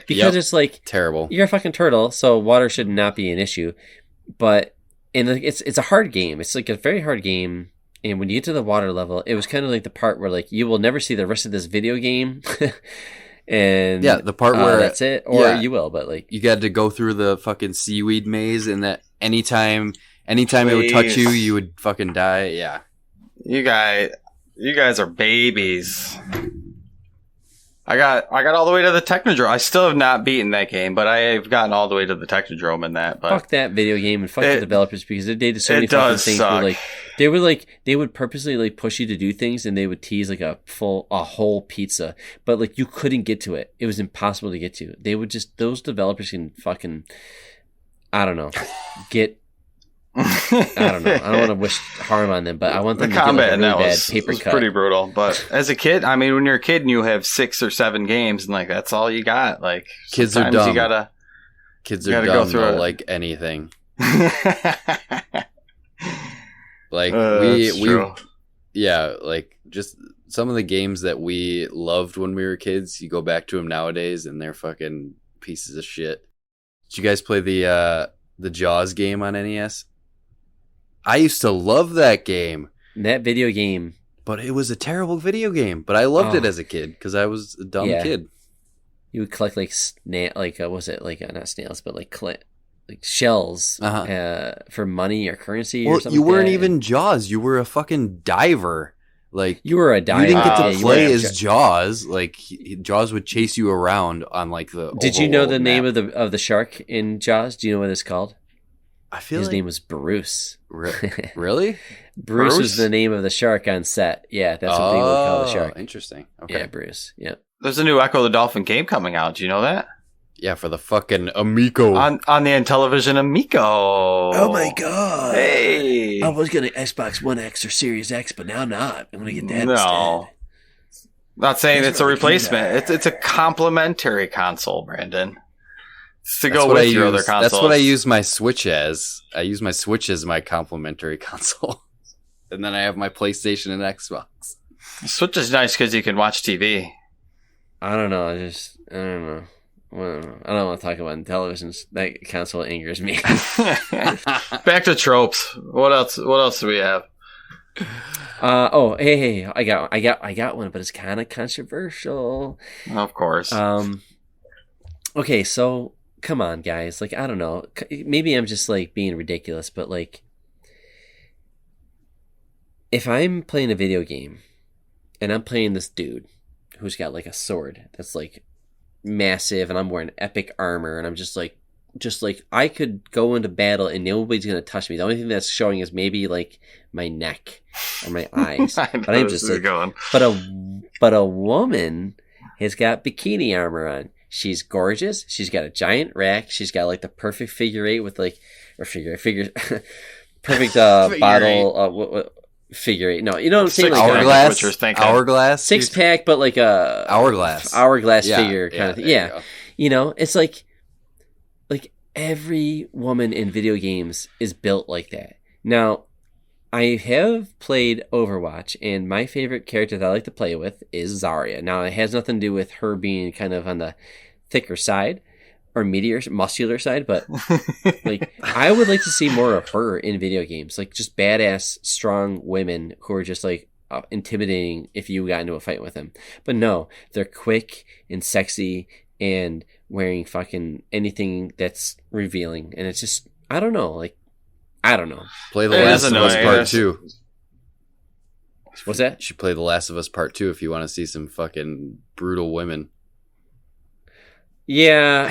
Because it's like terrible. You're a fucking turtle, so water should not be an issue. But it's a hard game. It's like a very hard game. And when you get to the water level, it was kind of like the part where like you will never see the rest of this video game. And yeah, the part where that's it, or you will, but like you got to go through the fucking seaweed maze, and that anytime it would touch you, you would fucking die. Yeah, you guys are babies. I got all the way to the Technodrome. I still have not beaten that game, but I have gotten all the way to the Technodrome in that. But fuck that video game and fuck the developers because they did so many fucking things. Where, they would purposely like push you to do things and they would tease like a whole pizza, but like you couldn't get to it. It was impossible to get to. They would those developers can fucking, I don't know, get. I don't know. I don't want to wish harm on them, but I want them to get like a really bad paper cut. Pretty brutal. But as a kid, I mean, when you're a kid and you have 6 or 7 games and like that's all you got, like kids are dumb. Kids are dumb. Go through like anything. Like like just some of the games that we loved when we were kids. You go back to them nowadays, and they're fucking pieces of shit. Did you guys play the Jaws game on NES? I used to love that game. That video game. But it was a terrible video game. But I loved it as a kid because I was a dumb kid. You would collect like not snails, but like shells for money or currency or something. You weren't even Jaws. You were a fucking diver. Like you were a diver. You didn't get to play as Jaws. Like Jaws would chase you around on like the. Did you know the name of the shark in Jaws? Do you know what it's called? I feel his name was Bruce. Really? Bruce was the name of the shark on set. Yeah, that's what they would call the shark. Interesting. Okay. Yeah, Bruce. Yeah. There's a new Echo the Dolphin game coming out. Do you know that? Yeah, for the fucking Amico. On the Intellivision Amico. Oh my god. Hey. I was going to Xbox One X or Series X, but now I'm not. I'm going to get that instead. Not saying it's a replacement. It's a complementary console, Brandon. It's to go with your other consoles. That's what I use my Switch as. I use my Switch as my complementary console. And then I have my PlayStation and Xbox. Switch is nice because you can watch TV. I don't know. I don't know. I don't want to talk about televisions. That console angers me. Back to tropes. What else do we have? Hey, I got one, but it's kind of controversial. Of course. Okay, so come on, guys. Like, I don't know. Maybe I'm just like being ridiculous, but like, if I'm playing a video game and I'm playing this dude who's got like a sword that's like massive and I'm wearing epic armor and I'm just like I could go into battle and nobody's gonna touch me. The only thing that's showing is maybe like my neck or my eyes. But I'm just like going. But a woman has got bikini armor on. She's gorgeous. She's got a giant rack. She's got like the perfect figure eight with like perfect bottle figure eight. No, you know what I'm saying? Like hourglass, 6-pack, but like a hourglass figure kind of thing. Yeah, you know, it's like every woman in video games is built like that. Now, I have played Overwatch, and my favorite character that I like to play with is Zarya. Now, it has nothing to do with her being kind of on the thicker side or muscular side, but like I would like to see more of her in video games, like just badass, strong women who are just like intimidating if you got into a fight with them. But no, they're quick and sexy and wearing fucking anything that's revealing, and it's just I don't know, like I don't know. Play The Last of Us Part 2. What's that? You should play The Last of Us Part 2 if you want to see some fucking brutal women. Yeah,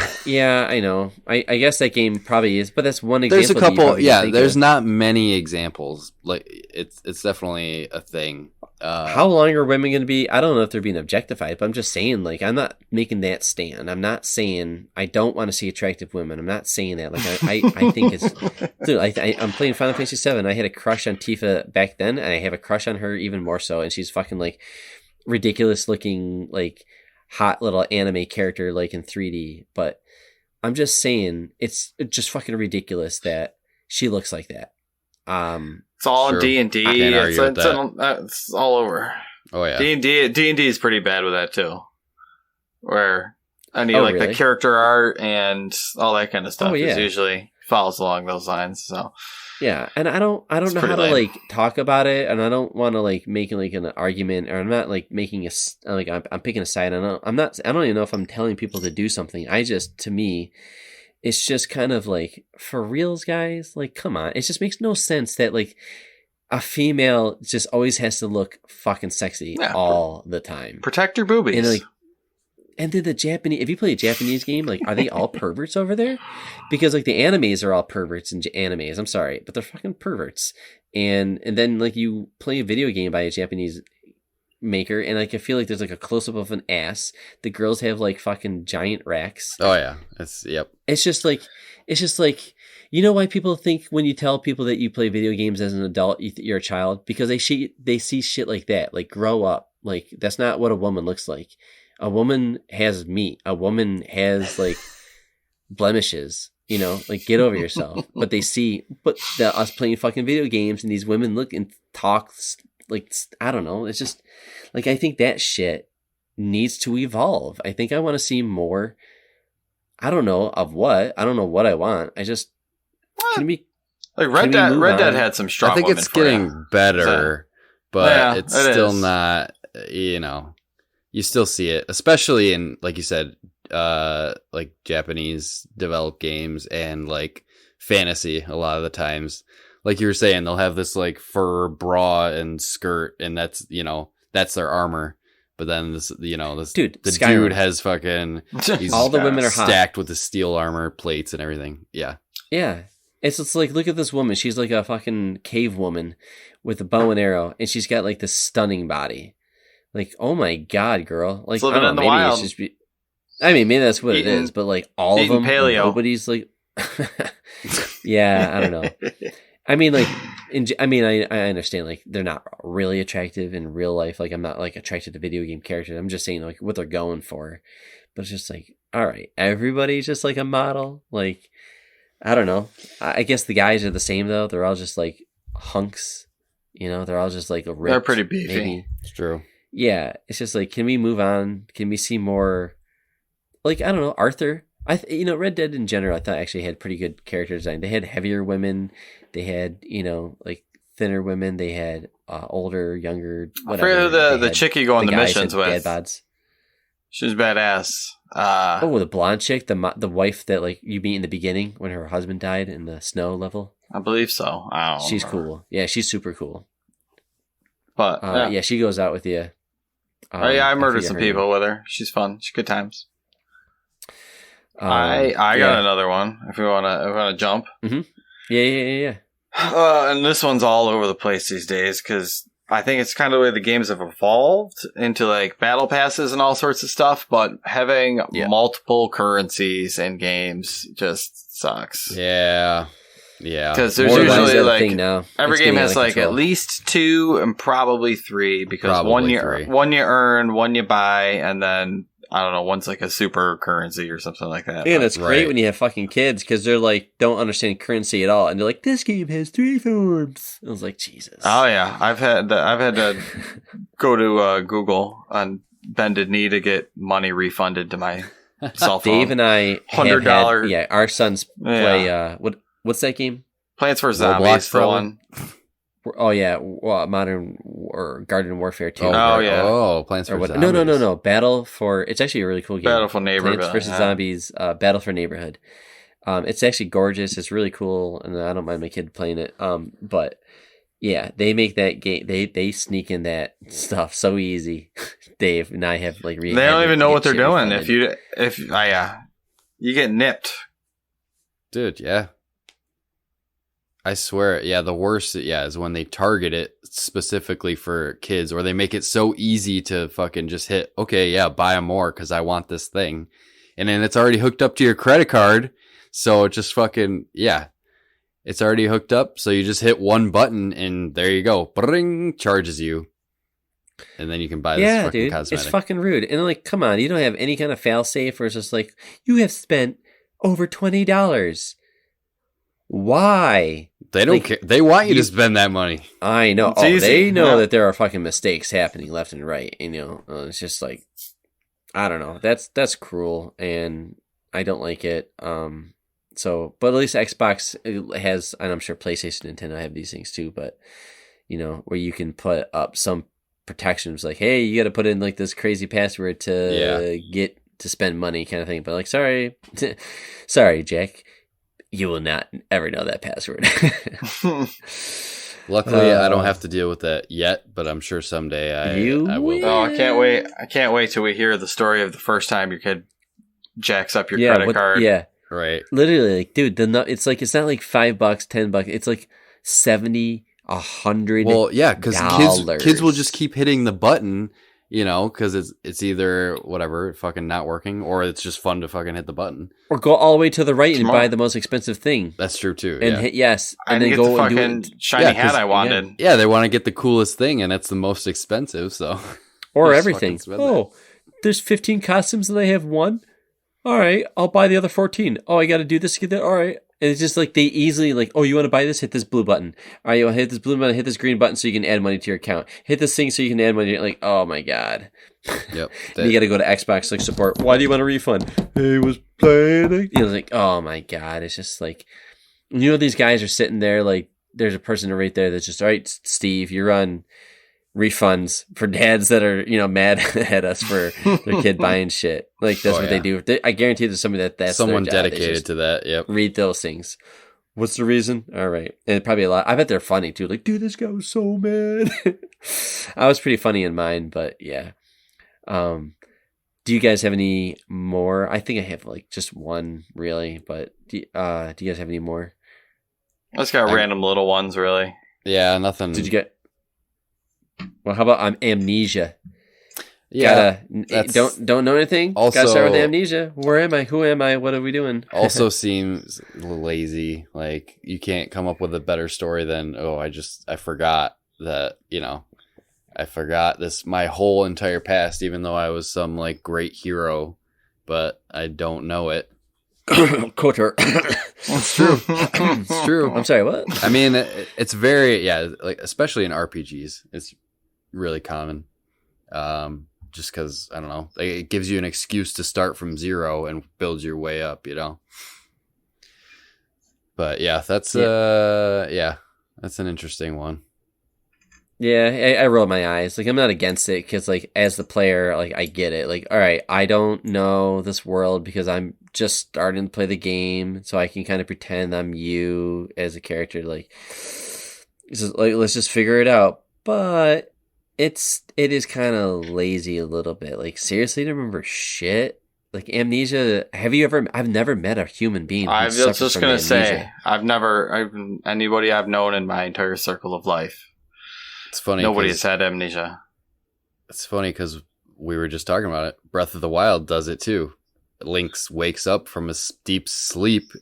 I know. I guess that game probably is, but that's one example. There's a couple, there's of. not many examples. Like it's definitely a thing. How long are women going to be? I don't know if they're being objectified, but I'm just saying, like, I'm not making that stand. I'm not saying I don't want to see attractive women. I'm not saying that. Like, I think it's, dude. I'm playing Final Fantasy VII. I had a crush on Tifa back then, and I have a crush on her even more so. And she's fucking like ridiculous looking, like hot little anime character, like in 3D. But I'm just saying, it's just fucking ridiculous that she looks like that. It's all in D&D. It's all over. Oh yeah, D&D is pretty bad with that too. Where really? the character art and all that kind of stuff is usually follows along those lines. So yeah, and I don't know how to like talk about it, and I don't want to like make like an argument, or I'm not like making I'm picking a side. I don't even know if I'm telling people to do something. To me, it's just kind of like, for reals, guys, like, come on. It just makes no sense that like a female just always has to look fucking sexy all the time. Protect your boobies. And did the Japanese, if you play a Japanese game, like, are they all perverts over there? Because like the animes are all perverts in animes. I'm sorry, but they're fucking perverts. And then like you play a video game by a Japanese maker, and like I feel like there's like a close up of an ass. The girls have like fucking giant racks. Oh yeah, It's just like you know why people think when you tell people that you play video games as an adult you're a child? Because they see shit like that. Like, grow up. Like, that's not what a woman looks like. A woman has meat. A woman has like blemishes. You know, like, get over yourself. But us playing fucking video games, and these women look and talk like, I don't know. It's just like, I think that shit needs to evolve. I think I want to see more. I don't know of what. I don't know what I want. I just can we like Red Dead had some strong. I think it's getting better, but it's still not. You know, you still see it, especially in, like you said, like Japanese developed games and like fantasy. A lot of the times, like you were saying, they'll have this like fur bra and skirt, and that's their armor. But then dude has fucking all the women are stacked with the steel armor plates and everything. Yeah. It's just like, look at this woman. She's like a fucking cave woman with a bow and arrow, and she's got like this stunning body. Like, oh my god, girl! Like, living in the wild. It's just maybe that's what it is. But like, all of them, paleo. Nobody's like, yeah, I don't know. I mean, like, I understand, like, they're not really attractive in real life. Like, I'm not like attracted to video game characters. I'm just saying like what they're going for. But it's just like, all right, everybody's just like a model. Like, I don't know. I guess the guys are the same though. They're all just like hunks. You know, they're all just like ripped. They're pretty beefy. Maybe. It's true. Yeah, it's just like, can we move on? Can we see more? Like, I don't know, Arthur. Red Dead in general, I thought actually had pretty good character design. They had heavier women. They had, like thinner women. They had older, younger, whatever. I forget the chick you go on the missions with. Dad bods. She was badass. The blonde chick, the wife that like you meet in the beginning when her husband died in the snow level. I believe so. She's cool. Yeah, she's super cool. But she goes out with you. I murdered some people with her. She's fun. She's good times. I got another one. If we want to jump. Mm-hmm. Yeah. And this one's all over the place these days because I think it's kind of the way the games have evolved into like battle passes and all sorts of stuff. But having multiple currencies in games just sucks. Yeah. Because there's usually like now. Every game has like at least 2 and probably 3 because one you earn, one you buy, and then I don't know, one's like a super currency or something like that. And it's great Right. when you have fucking kids because they're like, don't understand currency at all. And they're like, this game has 3 forms. I was like, Jesus. Oh yeah, I've had to go to Google on bended knee to get money refunded to my cell phone. Dave and I $100. Yeah, our sons play, what's that game? Plants vs. Roblox, Zombies for probably? one. Oh yeah, Modern or Garden Warfare 2. Oh, yeah. Oh, Plants Or vs. what? Zombies. No. Battle for. It's actually a really cool game. Battlefield Neighborhood. Plants vs. Zombies. Battle for Neighborhood. It's actually gorgeous. It's really cool, and I don't mind my kid playing it. But yeah, they make that game. They sneak in that stuff so easy. Dave and I have like. They don't even know what they're doing. You get nipped. Dude, yeah. I swear, yeah, the worst, is when they target it specifically for kids, or they make it so easy to fucking just hit, okay, yeah, buy more because I want this thing. And then it's already hooked up to your credit card, so it just fucking, it's already hooked up, so you just hit one button, and there you go, bring, charges you. And then you can buy this fucking dude, cosmetic. it's fucking rude. And like, come on, you don't have any kind of fail-safe, or it's just like, you have spent over $20. Why? They don't care. They want you to spend that money. I know. It's easy. They know Yeah. that there are fucking mistakes happening left and right. It's just like, I don't know. That's cruel, and I don't like it. So, but at least Xbox has, and I'm sure PlayStation, Nintendo have these things too. But where you can put up some protections, like, hey, you got to put in like this crazy password to get to spend money, kind of thing. But like, sorry, Jack. You will not ever know that password. Luckily, I don't have to deal with that yet, but I'm sure someday I will. Oh, I can't wait. I can't wait till we hear the story of the first time your kid jacks up your credit card. Yeah. Right. Literally, like, dude, it's not like $5, $10. It's like 70, 100. Well, yeah, because kids will just keep hitting the button, because it's either whatever, fucking not working, or it's just fun to fucking hit the button. Or go all the way to the right and buy the most expensive thing. That's true too. And hit yes. And then get go the and do fucking it. shiny hat I wanted. Yeah, they want to get the coolest thing, and it's the most expensive, so. Or Just everything. fucking spend Oh, there's 15 costumes and they have one? All right, I'll buy the other 14. Oh, I got to do this to get that? All right. And it's just like they easily like, oh, you want to buy this? Hit this blue button. All right, you want to hit this blue button, hit this green button so you can add money to your account. Hit this thing so you can add money. Like, oh my God. Yep. And you got to go to Xbox like support. Why do you want a refund? He was playing. Like, oh my God. It's just like, these guys are sitting there like, there's a person right there that's just, all right, Steve, you're on refunds for dads that are, mad at us for their kid buying shit. Like, that's what they do. I guarantee there's somebody that's someone their job. dedicated to that. Yep. Read those things. What's the reason? All right. And probably a lot. I bet they're funny too. Like, dude, this guy was so mad. I was pretty funny in mine, but yeah. Do you guys have any more? I think I have like just one really, but do you guys have any more? I just got random little ones, really. Yeah, nothing. Did you get? Well, how about Amnesia? Yeah, Don't know anything. Also, gotta start with Amnesia. Where am I? Who am I? What are we doing? Also seems lazy. Like you can't come up with a better story than I forgot that I forgot this my whole entire past, even though I was some like great hero, but I don't know it. Kotor. It's true. It's true. I'm sorry. What? I mean, it's very like especially in RPGs, it's really common. Just because I don't know, it gives you an excuse to start from zero and build your way up, But yeah, that's that's an interesting one. Yeah, I roll my eyes. Like, I'm not against it because, like, as the player, like, I get it. Like, all right, I don't know this world because I'm just starting to play the game, so I can kind of pretend I'm you as a character. Like, let's just figure it out. But it is kind of lazy a little bit. Like, seriously, to remember shit. Like, Amnesia. I've never met a human being. I was just gonna say, anybody I've known in my entire circle of life. It's funny. Nobody's had amnesia. It's funny because we were just talking about it. Breath of the Wild does it too. Link wakes up from a deep sleep.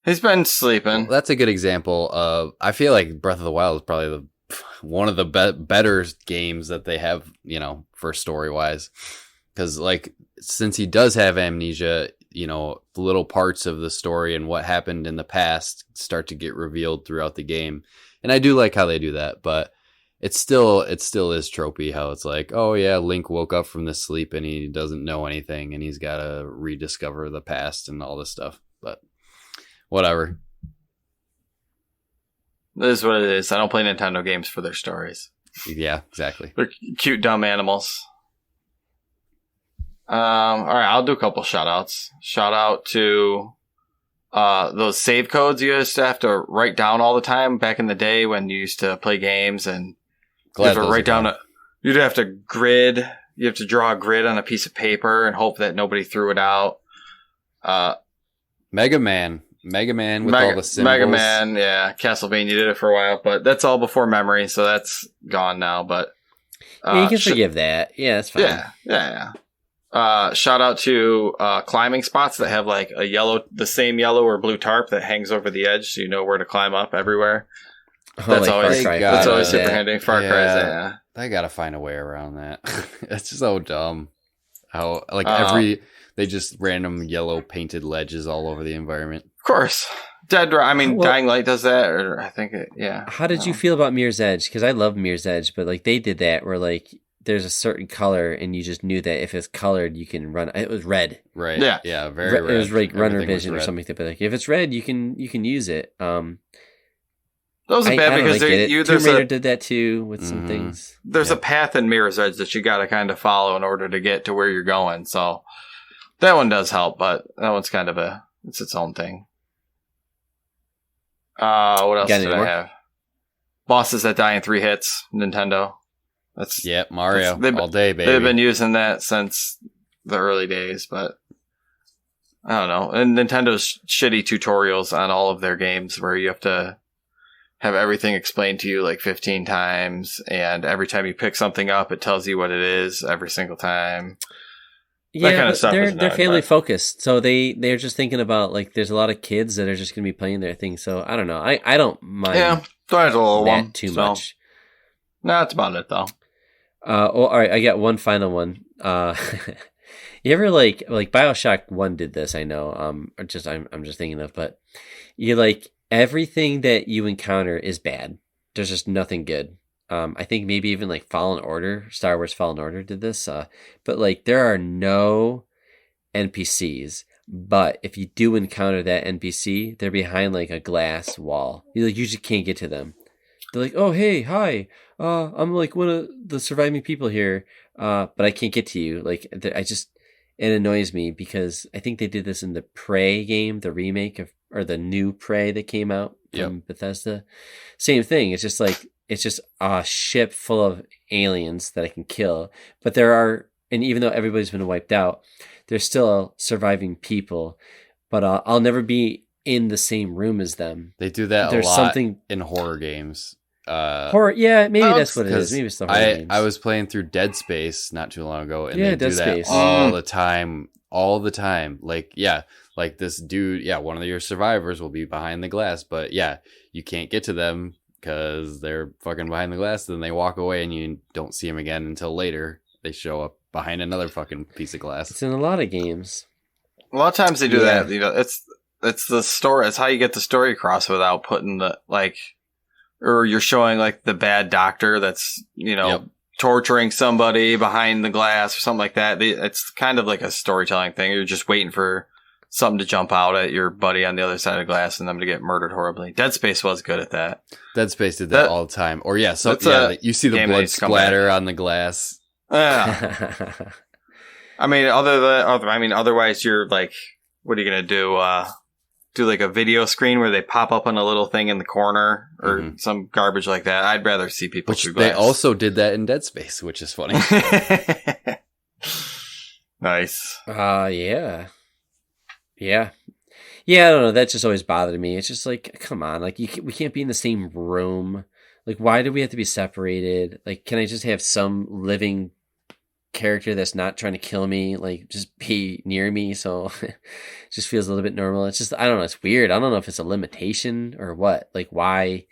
He's been sleeping. Well, that's a good example of. I feel like Breath of the Wild is probably one of the better games that they have, for story wise, because like since he does have amnesia, little parts of the story and what happened in the past start to get revealed throughout the game, and I do like how they do that, but it still is tropey how it's like, oh yeah, Link woke up from this sleep and he doesn't know anything and he's got to rediscover the past and all this stuff. But whatever. This is what it is. I don't play Nintendo games for their stories. Yeah, exactly. They're cute, dumb animals. All right, I'll do a couple shout outs. Shout out to those save codes you used to have to write down all the time back in the day when you used to play games, and you have to write down you'd have to grid. You have to draw a grid on a piece of paper and hope that nobody threw it out. Mega Man with all the symbols. Mega Man, yeah. Castlevania did it for a while, but that's all before memory, so that's gone now. But you can forgive that. Yeah, that's fine. Yeah. Shout out to climbing spots that have like the same yellow or blue tarp that hangs over the edge, so you know where to climb up everywhere. That's always super handy. Far Cry, yeah. They gotta find a way around that. It's so dumb. How they just random yellow painted ledges all over the environment. Of course, Dying Light does that, or I think How did you feel about Mirror's Edge? Because I love Mirror's Edge, but like they did that where like there's a certain color and you just knew that if it's colored you can run. It was red, right? Yeah, very red. It was like runner vision or something. But like if it's red, you can use it. That wasn't bad because Tomb Raider did that too with some things. There's a path in Mirror's Edge that you got to kind of follow in order to get to where you're going. So that one does help, but that one's kind of it's its own thing. What else did I have? Bosses that die in 3 hits. Nintendo. Mario all day, baby. They've been using that since the early days, but I don't know. And Nintendo's shitty tutorials on all of their games where you have to have everything explained to you like 15 times, and every time you pick something up, it tells you what it is every single time. Yeah, that kind of stuff. They're family focused, so they're just thinking about like there's a lot of kids that are just going to be playing their thing. So I don't know. I don't mind. Yeah, there's a little one too much. No, that's about it though. All right, I got one final one. You ever like Bioshock 1 did this? I know. I'm just thinking of, but you like everything that you encounter is bad. There's just nothing good. I think maybe even like Star Wars Fallen Order did this. But like there are no NPCs. But if you do encounter that NPC, they're behind like a glass wall. You just can't get to them. They're like, oh hey, hi. I'm like one of the surviving people here. But I can't get to you. Like it annoys me because I think they did this in the Prey game, the remake or the new Prey that came out from Bethesda. Same thing. It's just a ship full of aliens that I can kill. But and even though everybody's been wiped out, there's still surviving people. But I'll never be in the same room as them. They do that a lot in horror games. Horror, yeah, maybe that's what it is. Maybe it's the horror games. I was playing through Dead Space not too long ago, and they do Space. that all the time. Like this dude, one of your survivors will be behind the glass, but you can't get to them because they're fucking behind the glass. Then they walk away, and you don't see them again until later. They show up behind another fucking piece of glass. It's in a lot of games. A lot of times they do that. It's the story. It's how you get the story across without putting the or you're showing like the bad doctor that's torturing somebody behind the glass or something like that. It's kind of like a storytelling thing. You're just waiting for something to jump out at your buddy on the other side of the glass and them to get murdered horribly. Dead Space was good at that. Dead Space did that all the time. Or you see the blood splatter on the glass. Yeah. Otherwise you're like, what are you gonna do? Do like a video screen where they pop up on a little thing in the corner or some garbage like that. I'd rather see people through glass. They also did that in Dead Space, which is funny. Nice. Yeah. Yeah, I don't know. That just always bothered me. It's just like, come on. Like, we can't be in the same room. Like, why do we have to be separated? Like, can I just have some living character that's not trying to kill me, like just be near me, so it just feels a little bit normal. It's just, I don't know, it's weird. I don't know if it's a limitation or what. Like why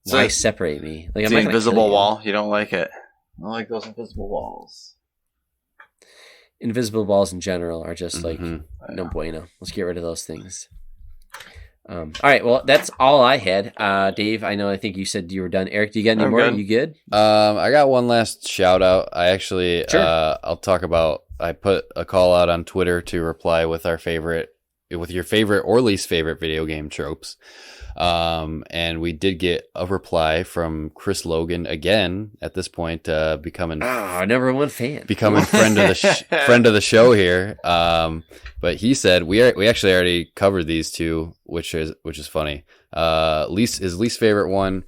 separate me? Like it's an invisible wall. You don't like it. I don't like those invisible walls. invisible walls in general are just like Mm-hmm. no bueno. Let's get rid of those things. All right, well, that's all I had. Dave, I think you said you were done. Eric, do you got any I'm more? good. You good? I got one last shout out. I actually, Sure. I'll talk about. I put a call out on Twitter to reply with your favorite or least favorite video game tropes. And we did get a reply from Chris Logan again. At this point, becoming number one fan, becoming friend of the show here. But he said we actually already covered these two, which is funny. His least favorite one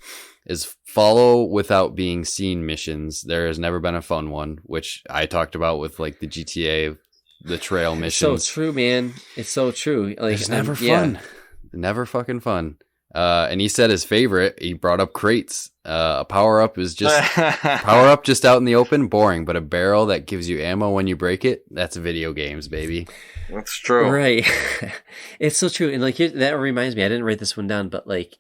is follow without being seen missions. There has never been a fun one, which I talked about with like the GTA, the trail missions. It's so true, man. It's so true. Like, it's never fun. Never fucking fun. And he said his favorite, he brought up crates. A power up is just just out in the open, boring, but a barrel that gives you ammo when you break it, that's video games, baby. That's true. Right. It's so true. And like, that reminds me, I didn't write this one down, but like,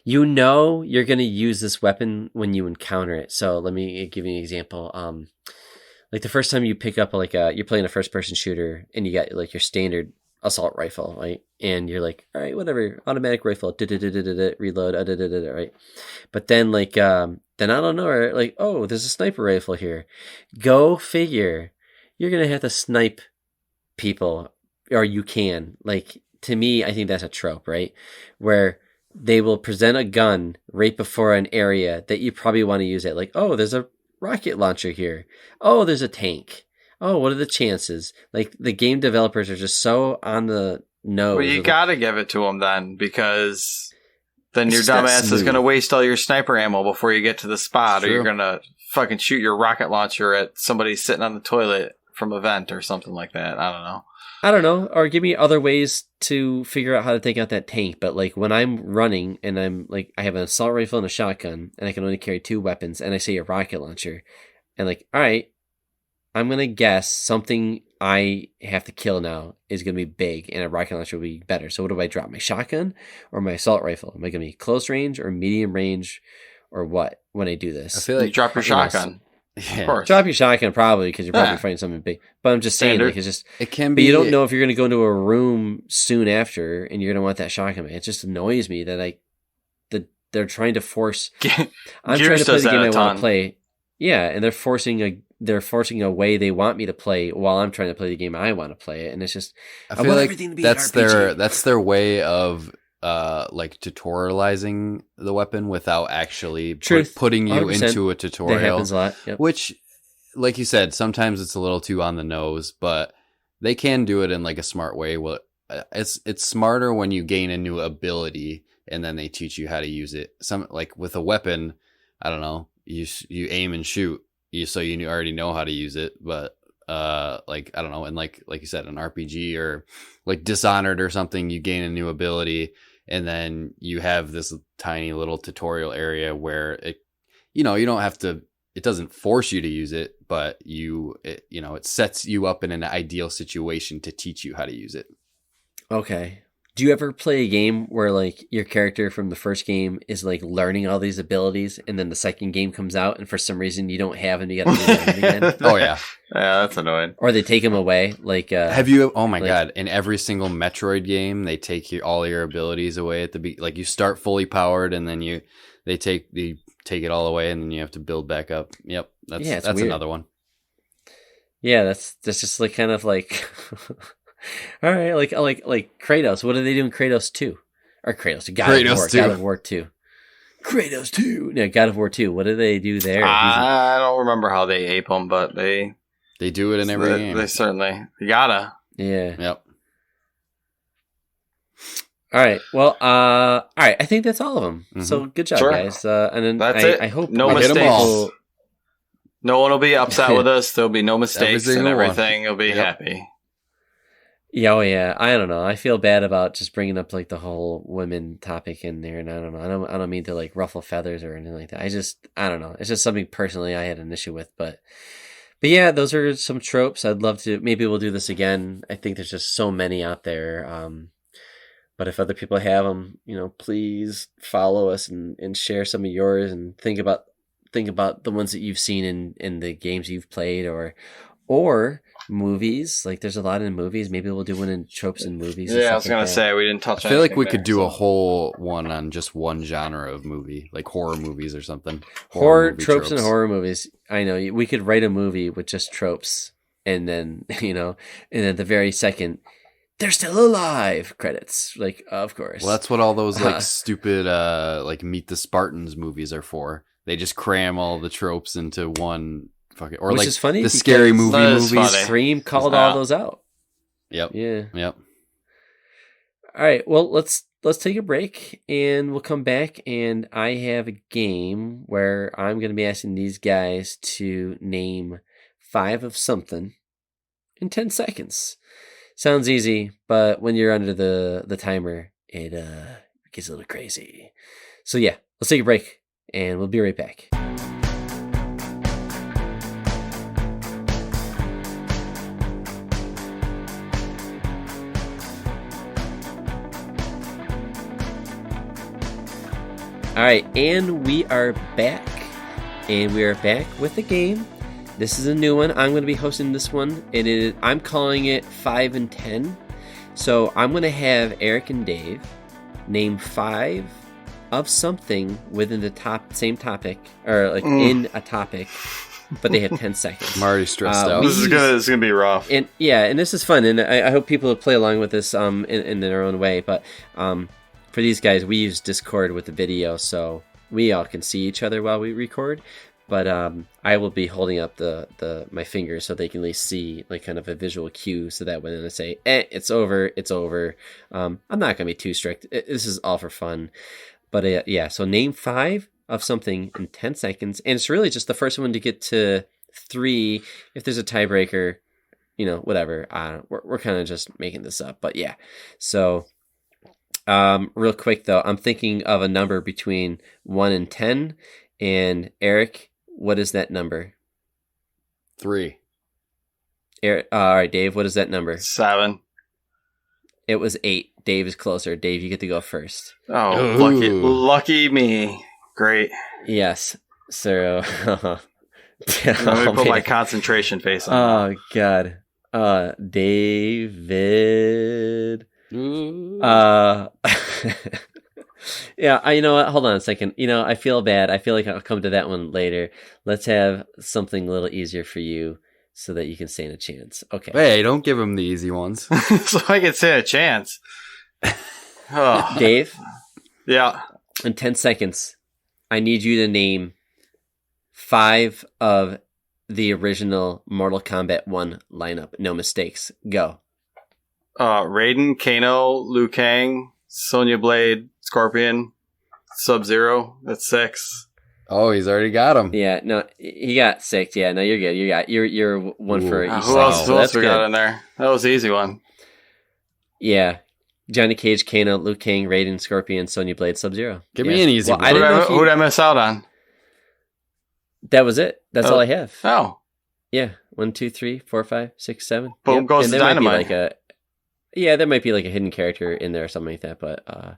you're going to use this weapon when you encounter it. So let me give you an example. Like the first time you pick up you're playing a first person shooter and you got like your standard assault rifle, right? And you're like, all right, whatever, automatic rifle, reload, right? But then then I don't know, like, oh, there's a sniper rifle here. Go figure. You're going to have to snipe people, or you can. Like, to me, I think that's a trope, right? Where they will present a gun right before an area that you probably want to use it. Like, oh, there's a rocket launcher here. Oh, there's a tank. Oh, what are the chances? Like, the game developers are just so on the nose. Well, you gotta give it to them then, because then your It's not dumbass is smooth. gonna waste all your sniper ammo before you get to the spot, or True. you're gonna fucking shoot your rocket launcher at somebody sitting on the toilet from a vent or something like that. I don't know. Or give me other ways to figure out how to take out that tank. But like when I'm running and I'm like, I have an assault rifle and a shotgun and I can only carry 2 weapons and I say a rocket launcher and like, all right, I'm going to guess something I have to kill now is going to be big and a rocket launcher will be better. So what do I drop? My shotgun or my assault rifle? Am I going to be close range or medium range or what when I do this? I feel You like drop your shotgun. yeah, Of course. Drop your shotgun probably because you're probably Yeah. fighting something big. But I'm just saying, Standard. like, it's just. it can But be. you don't know if you're going to go into a room soon after and you're going to want that shotgun. It just annoys me that they're trying to force. I'm trying Gears to play does the game that I a want ton. to play. Yeah, and they're forcing a way they want me to play while I'm trying to play the game I want to play it, and it's just. I I feel want like everything to be an that's RPG. their way of like tutorializing the weapon without actually Truth. putting you 100%. into a That tutorial. happens a lot. Yep. Which, like you said, sometimes it's a little too on the nose, but they can do it in like a smart way. Well, it's smarter when you gain a new ability and then they teach you how to use it. Some like with a weapon, I don't know, you aim and shoot, so you already know how to use it. But like I don't know, and like you said, an RPG or like Dishonored or something, you gain a new ability and then you have this tiny little tutorial area where it, you don't have to. It doesn't force you to use it, but it sets you up in an ideal situation to teach you how to use it. Okay. Do you ever play a game where like your character from the first game is like learning all these abilities, and then the second game comes out, and for some reason you don't have them, you got to learn them again, Oh yeah. Yeah, that's annoying. or they take them away? Like, Have you? Oh my like- god! In every single Metroid game, they take all your abilities away at the like you start fully powered, and then they take it all away, and then you have to build back up. Yep, Yeah, it's that's weird. another one. Yeah, that's just like kind of like, all right, like Kratos. What do they do in Kratos 2? Or Kratos, Kratos 2. God of War 2. Kratos 2. No, God of War 2. What do they do there? I don't remember how they ape them, but they do it in every game. They certainly you gotta. Yeah. Yep. All right. Well, all right. I think that's all of them. Mhm. So good job, Sure. guys. And then That's it. I hope No We hit 'em mistakes. all. No one will be upset with us. There'll be no mistakes and single one. everything. Will be Yep. happy. Yeah, oh yeah. I don't know. I feel bad about just bringing up like the whole women topic in there, and I don't know. I don't mean to like ruffle feathers or anything like that. I don't know. It's just something personally I had an issue with, but yeah, those are some tropes. I'd love to. Maybe we'll do this again. I think there's just so many out there. But if other people have them, please follow us and share some of yours and think about the ones that you've seen in the games you've played, or movies. Like, there's a lot in movies. Maybe we'll do one in tropes and movies. Yeah, I was gonna say we didn't touch. I feel like anything we there, could do so. a whole one on just one genre of movie, like horror movies or something. Horror movie tropes and horror movies. I know we could write a movie with just tropes, and then and then the very second, they're still alive credits. Like, of course. Well, that's what all those like stupid like Meet the Spartans movies are for. They just cram all the tropes into one fucking, or which like is funny. the scary movie that is movies. funny. Scream called all those out. Yep. Yeah. Yep. All right. Well, let's take a break, and we'll come back. And I have a game where I'm going to be asking these guys to name 5 of something in 10 seconds. Sounds easy, but when you're under the timer, it gets a little crazy. So yeah, let's take a break, and we'll be right back. All right, and we are back. And we are back with a game. This is a new one. I'm going to be hosting this one. I'm calling it 5 and 10. So I'm going to have Eric and Dave name 5 of something within the same topic, or like in a topic, but they have 10 seconds. I'm already stressed out. This is gonna be rough. And yeah, and this is fun, and I hope people play along with this in their own way. But for these guys, we use Discord with the video, so we all can see each other while we record. But I will be holding up my fingers so they can at least see like kind of a visual cue, so that when I say it's over, it's over. I'm not gonna be too strict. This is all for fun. But yeah, so name 5 of something in 10 seconds, and it's really just the first one to get to 3. If there's a tiebreaker, whatever. We're kind of just making this up, but yeah. So real quick though, I'm thinking of a number between 1 and 10, and Eric, what is that number? 3. Eric, all right, Dave, what is that number? 7. It was 8. Dave is closer. Dave, you get to go first. Oh, lucky me. Great. Yes. So Let me put my concentration face on. Oh God. David. Yeah, you know what? Hold on a second. I feel bad. I feel like I'll come to that one later. Let's have something a little easier for you so that you can stand a chance. Okay. Hey, don't give him the easy ones. So I can stand a chance. Oh. Dave? Yeah. In 10 seconds, I need you to name 5 of the original Mortal Kombat 1 lineup. No mistakes. Go. Raiden, Kano, Liu Kang, Sonya Blade, Scorpion, Sub-Zero. That's 6. Oh, he's already got them. Yeah, no, he got 6. Yeah, no, you're good. You're one for each. Who else we good. got in there? That was the easy one. Yeah. Johnny Cage, Kano, Liu Kang, Raiden, Scorpion, Sonya Blade, Sub-Zero. Give me an easy one. Who did I miss out on? That was it. That's all I have. Oh. Yeah. 1, 2, 3, 4, 5, 6, 7. Boom goes the dynamite. There might be like a hidden character in there or something like that. But all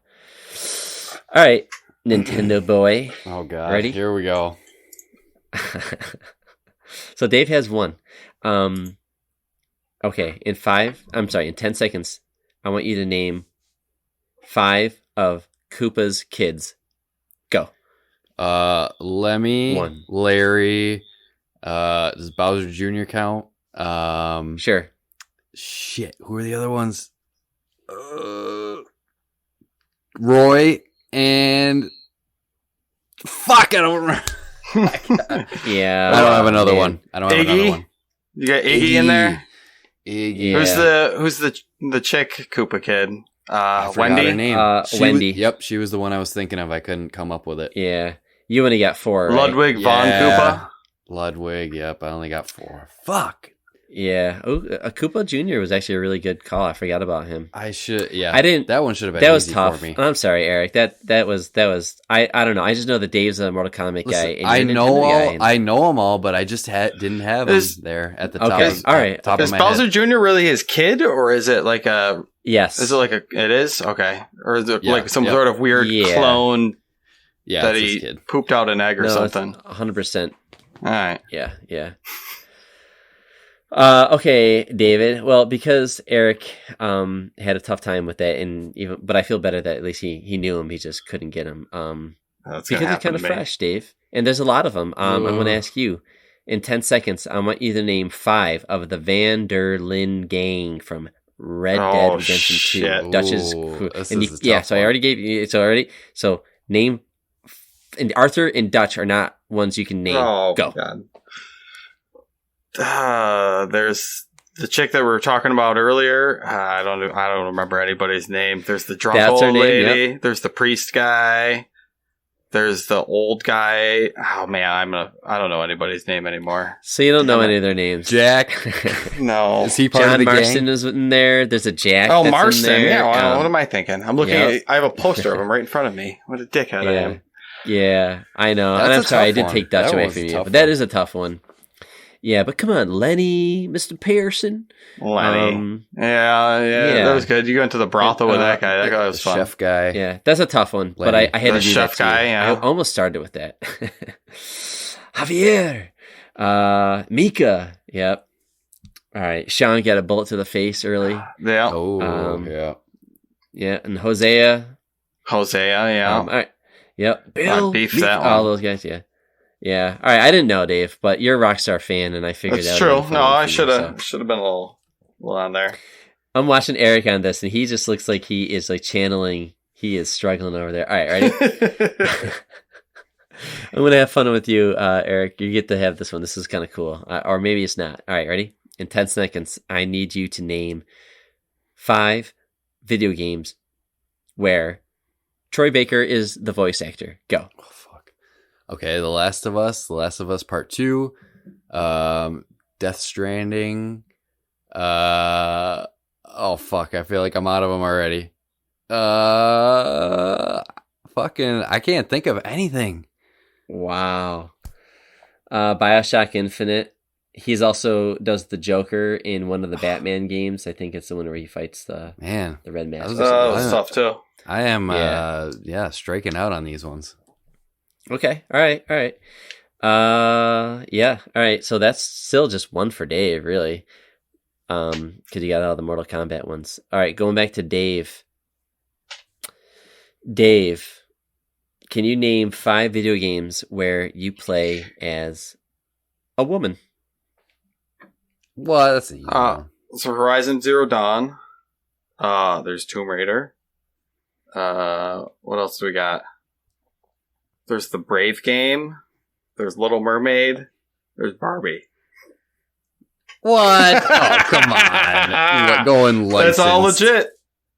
right, Nintendo boy. Oh God. Ready? Here we go. So Dave has 1. Okay, in 10 seconds, I want you to name 5 of Koopa's kids. Go. Lemmy, 1. Larry, does Bowser Jr. count? Sure. Shit, who are the other ones? Roy and fuck, I don't remember. Yeah. I don't have another one. I don't have another one. You got Iggy in there? Iggy. Yeah. Who's the chick Koopa kid? I forgot Wendy? her name. Wendy. Yep, she was the one I was thinking of. I couldn't come up with it. Yeah. You only got 4, right? Ludwig von Koopa? Ludwig, yep. I only got 4. Fuck. Yeah. Oh, Koopa Jr. was actually a really good call. I forgot about him. I should, yeah. I didn't. That one should have been that was easy tough. for me. I'm sorry, Eric. That was. I don't know. I just know that Dave's a Mortal Kombat guy. Listen, And I know them all, but I just didn't have them there at the top. Okay, all right. Top Is of my Bowser head. Jr. really his kid, or is it like a... Yes. Is it like a... It is? Okay. Or is it Yeah, like some yeah. sort of weird Yeah. clone Yeah, that it's his he kid. pooped out an egg or No, something? 100%. All right. Yeah. Okay, David. Well, because Eric had a tough time with that, but I feel better that at least he knew him. He just couldn't get him. That's Because it's kind of fresh, Dave. And there's a lot of them. I'm going to ask you in 10 seconds. I want you to name 5 of the Van der Linde gang from Red Dead Redemption 2. Shit. Dutch's Ooh, crew. this And is a yeah, tough so I one. already gave you. So name. And Arthur and Dutch are not ones you can name. Oh, Go. God. There's the chick that we were talking about earlier. I don't remember anybody's name. There's the drunk That's her old name, lady. Yep. There's the priest guy. There's the old guy. Oh man, I don't know anybody's name anymore. So you don't know any of their names. Jack. No. Is he part John of the Marston gang? is in there. There's a Jack. Oh, that's Marston. in there. Yeah. Well, what am I thinking? I'm looking Yep. at. I have a poster of him right in front of me. What a dickhead I am. Yeah, I know. That's and I'm a sorry, I tough did one. take Dutch That away was from a you, tough but that one. is a tough one. Yeah, but come on, Lenny, Mr. Pearson. Lenny. Yeah, that was good. You go into the brothel with that guy. That guy was fun. Chef guy. Yeah, that's a tough one, but Lenny. I had The to do chef that too. guy, yeah. I almost started with that. Javier, Mika. Yep. All right, Sean got a bullet to the face early. Yeah. Oh, yeah. Yeah, and Hosea. Hosea, yeah. All right. Yep. Bill. beef Mika, that all one. those guys. Yeah. Yeah. All right. I didn't know, Dave, but you're a Rockstar fan, and I figured That's that true. would be No, fun I for you, should so. have been a little on there. I'm watching Eric on this, and he just looks like he is like channeling. He is struggling over there. All right, ready? I'm gonna have fun with you, Eric. You get to have this one. This is kind of cool, or maybe it's not. All right, ready? In 10 seconds, I need you to name 5 video games where Troy Baker is the voice actor. Go. Oh, fuck. Okay, The Last of Us Part 2, Death Stranding. Oh fuck, I feel like I'm out of them already. Fucking, I can't think of anything. Wow. Bioshock Infinite. He's also does the Joker in one of the Batman games. I think it's the one where he fights the Red Mask. was- That was tough too. I am, Yeah. striking out on these ones. Okay. All right. Yeah. All right. So that's still just one for Dave, really. Because you got all the Mortal Kombat ones. All right. Going back to Dave. Dave, can you name 5 video games where you play as a woman? Well, that's easy. So Horizon Zero Dawn. There's Tomb Raider. What else do we got? There's the Brave game. There's Little Mermaid. There's Barbie. What? Oh, come on. Going licensed. That's all legit.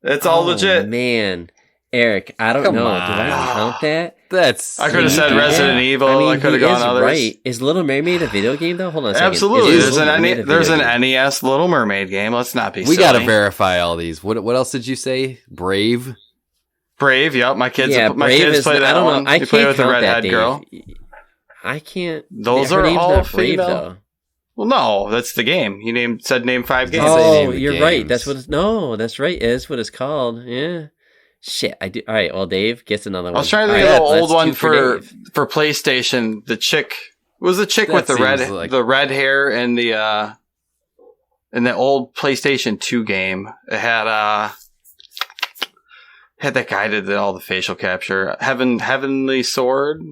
It's all legit. Man. Eric, I don't Come know. on. Do I count that? That's... I could have said Yeah. Resident Evil. I mean, I could have he gone is others. right. Is Little Mermaid a video game, though? Hold on a second. Absolutely. Is There's Little an Mermaid a there's video an game? NES Little Mermaid game. Let's not be We silly. got to verify all these. What else did you say? Brave? Brave. Yep. My kids. Yeah, my Brave kids is. play that I don't one. know. I You play can't with the count that, redhead Dave. girl. I can't. Those her are name's all not Brave, female. though. Well, no, that's the game. You said name 5 games. Oh, say name Oh, the you're right. games. That's what it's. No, that's right. It's what it's called. Yeah. Shit. I do. All right. Well, Dave gets another one. I was trying to All think right, of the that's old one 2 for Dave. PlayStation. The chick was the chick That with the seems like- the red hair and the old PlayStation 2 game. It had that guy that did all the facial capture. Heavenly Sword.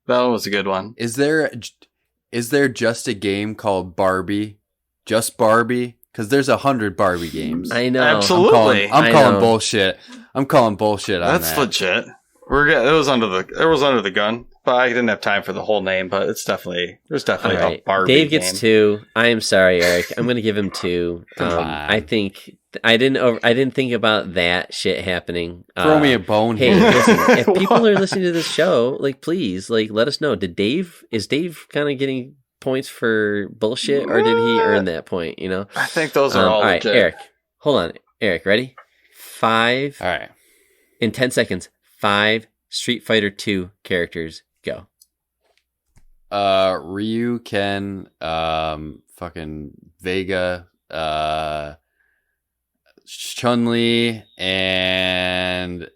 That one was a good one. Is there just a game called Barbie? Just Barbie? Because there's 100 Barbie games. I know. Absolutely. I'm I calling know. bullshit. I'm calling bullshit on That's that. legit. It was under the gun, but I didn't have time for the whole name. But there's definitely All a right. Barbie. Dave gets game. 2. I am sorry, Eric. I'm going to give him 2. Come on. I think I didn't think about that shit happening. Throw me a bone Hey, here. listen, if people are listening to this show, like, please, like, let us know. Is Dave kind of getting points for bullshit, or did he earn that point? You know. I think those are all right, legit. Eric. Hold on, Eric. Ready? 5 All right. in 10 seconds. 5 Street Fighter 2 characters. Go. Ryu, Ken, fucking Vega, Chun-Li, and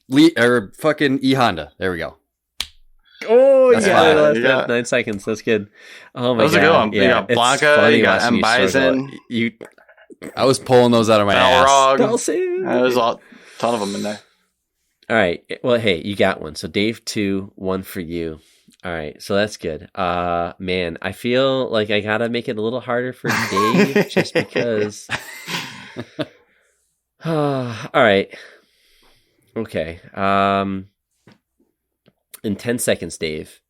Lee, or fucking E Honda. There we go. Oh, That's Yeah, fine. the last You got- 9 seconds. That's good. Oh my That was a god. good one. You got it's Blanca, funny you got watching M. struggle. Bison. You I was pulling those out of my ass. Balrog. There's a ton of them in there. All right. Well, hey, you got one. So Dave 2, 1 for you. All right. So that's good. Man, I feel like I gotta make it a little harder for Dave just because. All right. Okay. In 10 seconds, Dave,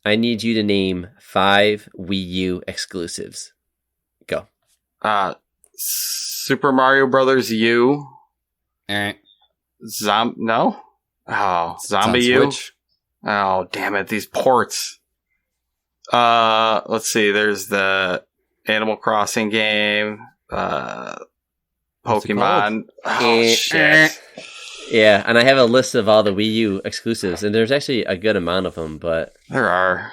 I need you to name 5 Wii U exclusives. Go. Super Mario Brothers U. Eh. No? Oh, It's on Zombie U. Switch. Oh, damn it. These ports. Let's see. There's the Animal Crossing game. What's it Pokemon. Oh, Eh. shit. Yeah, and I have a list of all the Wii U exclusives, and there's actually a good amount of them, but There are.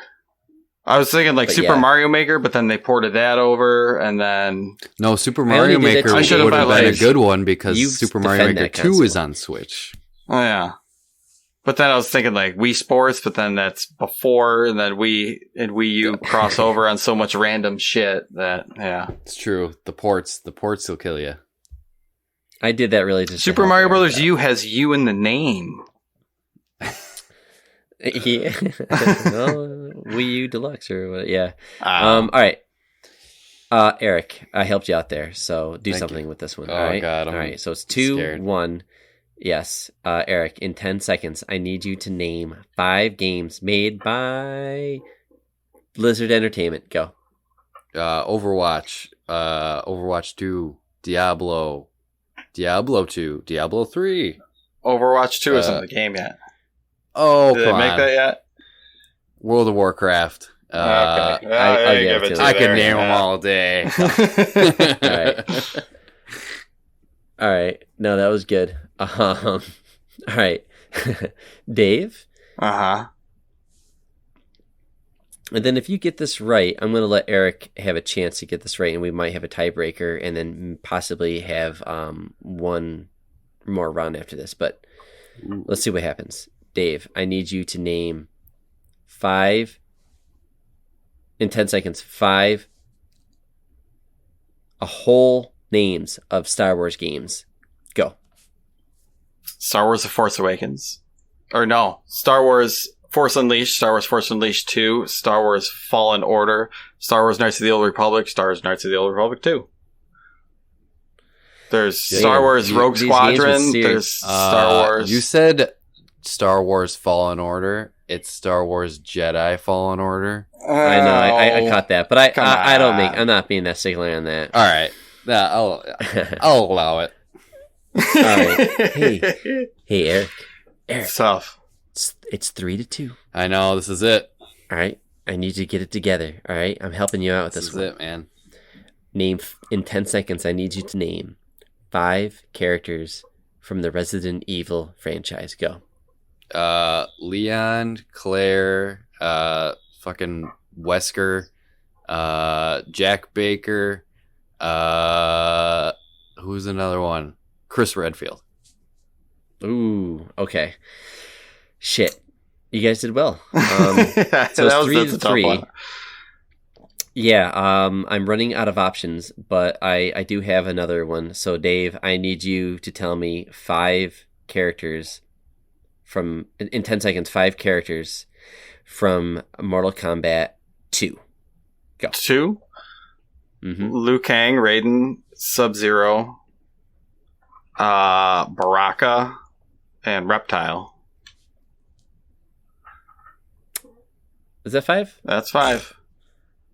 I was thinking like But Super yeah. Mario Maker, but then they ported that over, and then No, Super I only Mario did that Maker to- I should've would have bought, been a like- good one because You Super Mario defend Maker that 2 is console. on Switch. oh yeah. But then I was thinking like Wii Sports, but then that's before, and then Wii and Wii U cross over on so much random shit that yeah. It's true. The ports will kill you. I did that really just to Super help Mario Eric Brothers out. U has U in the name. Yeah. Well, Wii U Deluxe or what? Yeah. Um, All right. Eric, I helped you out there, so do Thank something you. with this one. Oh, all right. God, I'm all right. So it's 2, scared. 1. Yes. Eric, in 10 seconds, I need you to name 5 games made by Blizzard Entertainment. Go. Overwatch, Overwatch 2, Diablo 2, Diablo 3. Overwatch 2 isn't Uh, the game yet. Oh, Did they come make on. that yet? World of Warcraft. Okay. I'll there you give give it it to to I you could there, name them yeah. all day. right. All right. No, that was good. All right. Dave, Uh-huh. and then if you get this right, I'm going to let Eric have a chance to get this right, and we might have a tiebreaker, and then possibly have one more round after this. But let's see what happens. Dave, I need you to name 5 in 10 seconds. 5 whole names of Star Wars games. Go. Star Wars The Force Awakens. Or no, Star Wars Force Unleashed, Star Wars Force Unleashed 2, Star Wars Fallen Order, Star Wars Knights of the Old Republic, Star Wars Knights of the Old Republic 2. There's Damn, Star Wars Rogue these games were Squadron, serious. there's Star Wars... You said Star Wars Fallen Order. It's Star Wars Jedi Fallen Order. I know, I caught that, but Come I don't make. on. I'm not being that stickler on that. All right. Yeah, I'll allow it. All right. Hey, Eric. It's tough. It's 3-2. I know, this is it. All right. I need you to get it together. All right. I'm helping you out with This this is one. it, man. Name in 10 seconds. I need you to name 5 characters from the Resident Evil franchise. Go. Leon, Claire, fucking Wesker, Jack Baker, who's another one? Chris Redfield. Ooh. Okay. Shit. You guys did well. So That's it's a 3-3. tough one. Yeah, I'm running out of options, but I do have another one. So, Dave, I need you to tell me 5 characters from, in 10 seconds, 5 characters from Mortal Kombat 2. Go. 2? Mm-hmm. Liu Kang, Raiden, Sub-Zero, Baraka, and Reptile. Is that 5? That's 5.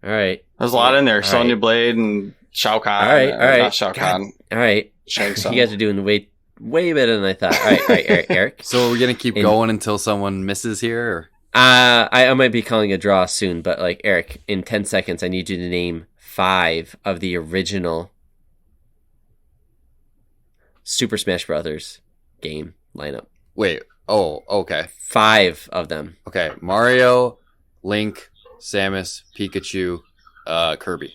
All right. There's a lot in there. All Sonya right. Blade and Shao Kahn. All right, all right. Not Shao Kahn. All right. Shang Tsung. You guys are doing way better than I thought. All right, Eric. So we're gonna keep And- going until someone misses here? Or? I might be calling a draw soon, but like Eric, in 10 seconds, I need you to name 5 of the original Super Smash Brothers game lineup. Wait. Oh, okay. 5 of them. Okay. Mario, Link, Samus, Pikachu, Kirby.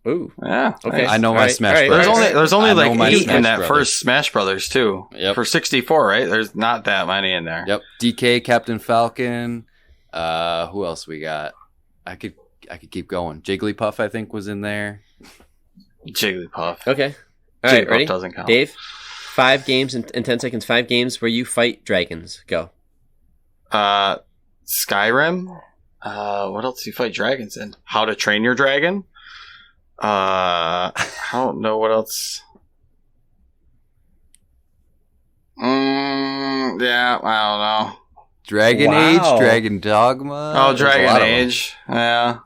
Ooh. Yeah. Okay. Nice. I know my All right, Smash all right. Brothers. There's only I know like my 8 Smash in that Brothers. first Smash Brothers too. Yep. For 64, right? There's not that many in there. Yep. DK, Captain Falcon. Who else we got? I could keep going. Jigglypuff, I think, was in there. Jigglypuff. Okay. All right, Jigglypuff ready? doesn't count. Dave, 5 games in 10 seconds. 5 games where you fight dragons. Go. Skyrim. What else do you fight dragons in? How to Train Your Dragon. I don't know what else. Yeah, I don't know. Dragon Wow. Age, Dragon Dogma. Oh, There's a lot Dragon of them. Age. Yeah.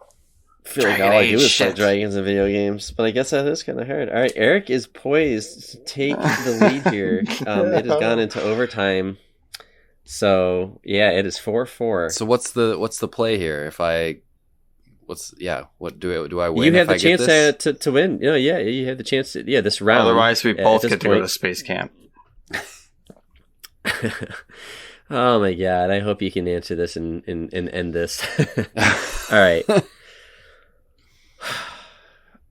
I feel like Dragon all I do Age is play shit. dragons in video games, but I guess that is kind of hard. All right, Eric is poised to take the lead here. It has gone into overtime, so yeah, it is 4-4. So what's the play here? What do I win? You have if the I get chance this? to win. Yeah, you have the chance to. Yeah, this round. Otherwise, we at both this get to go point- to space camp. Oh my god! I hope you can answer this and end this. All right.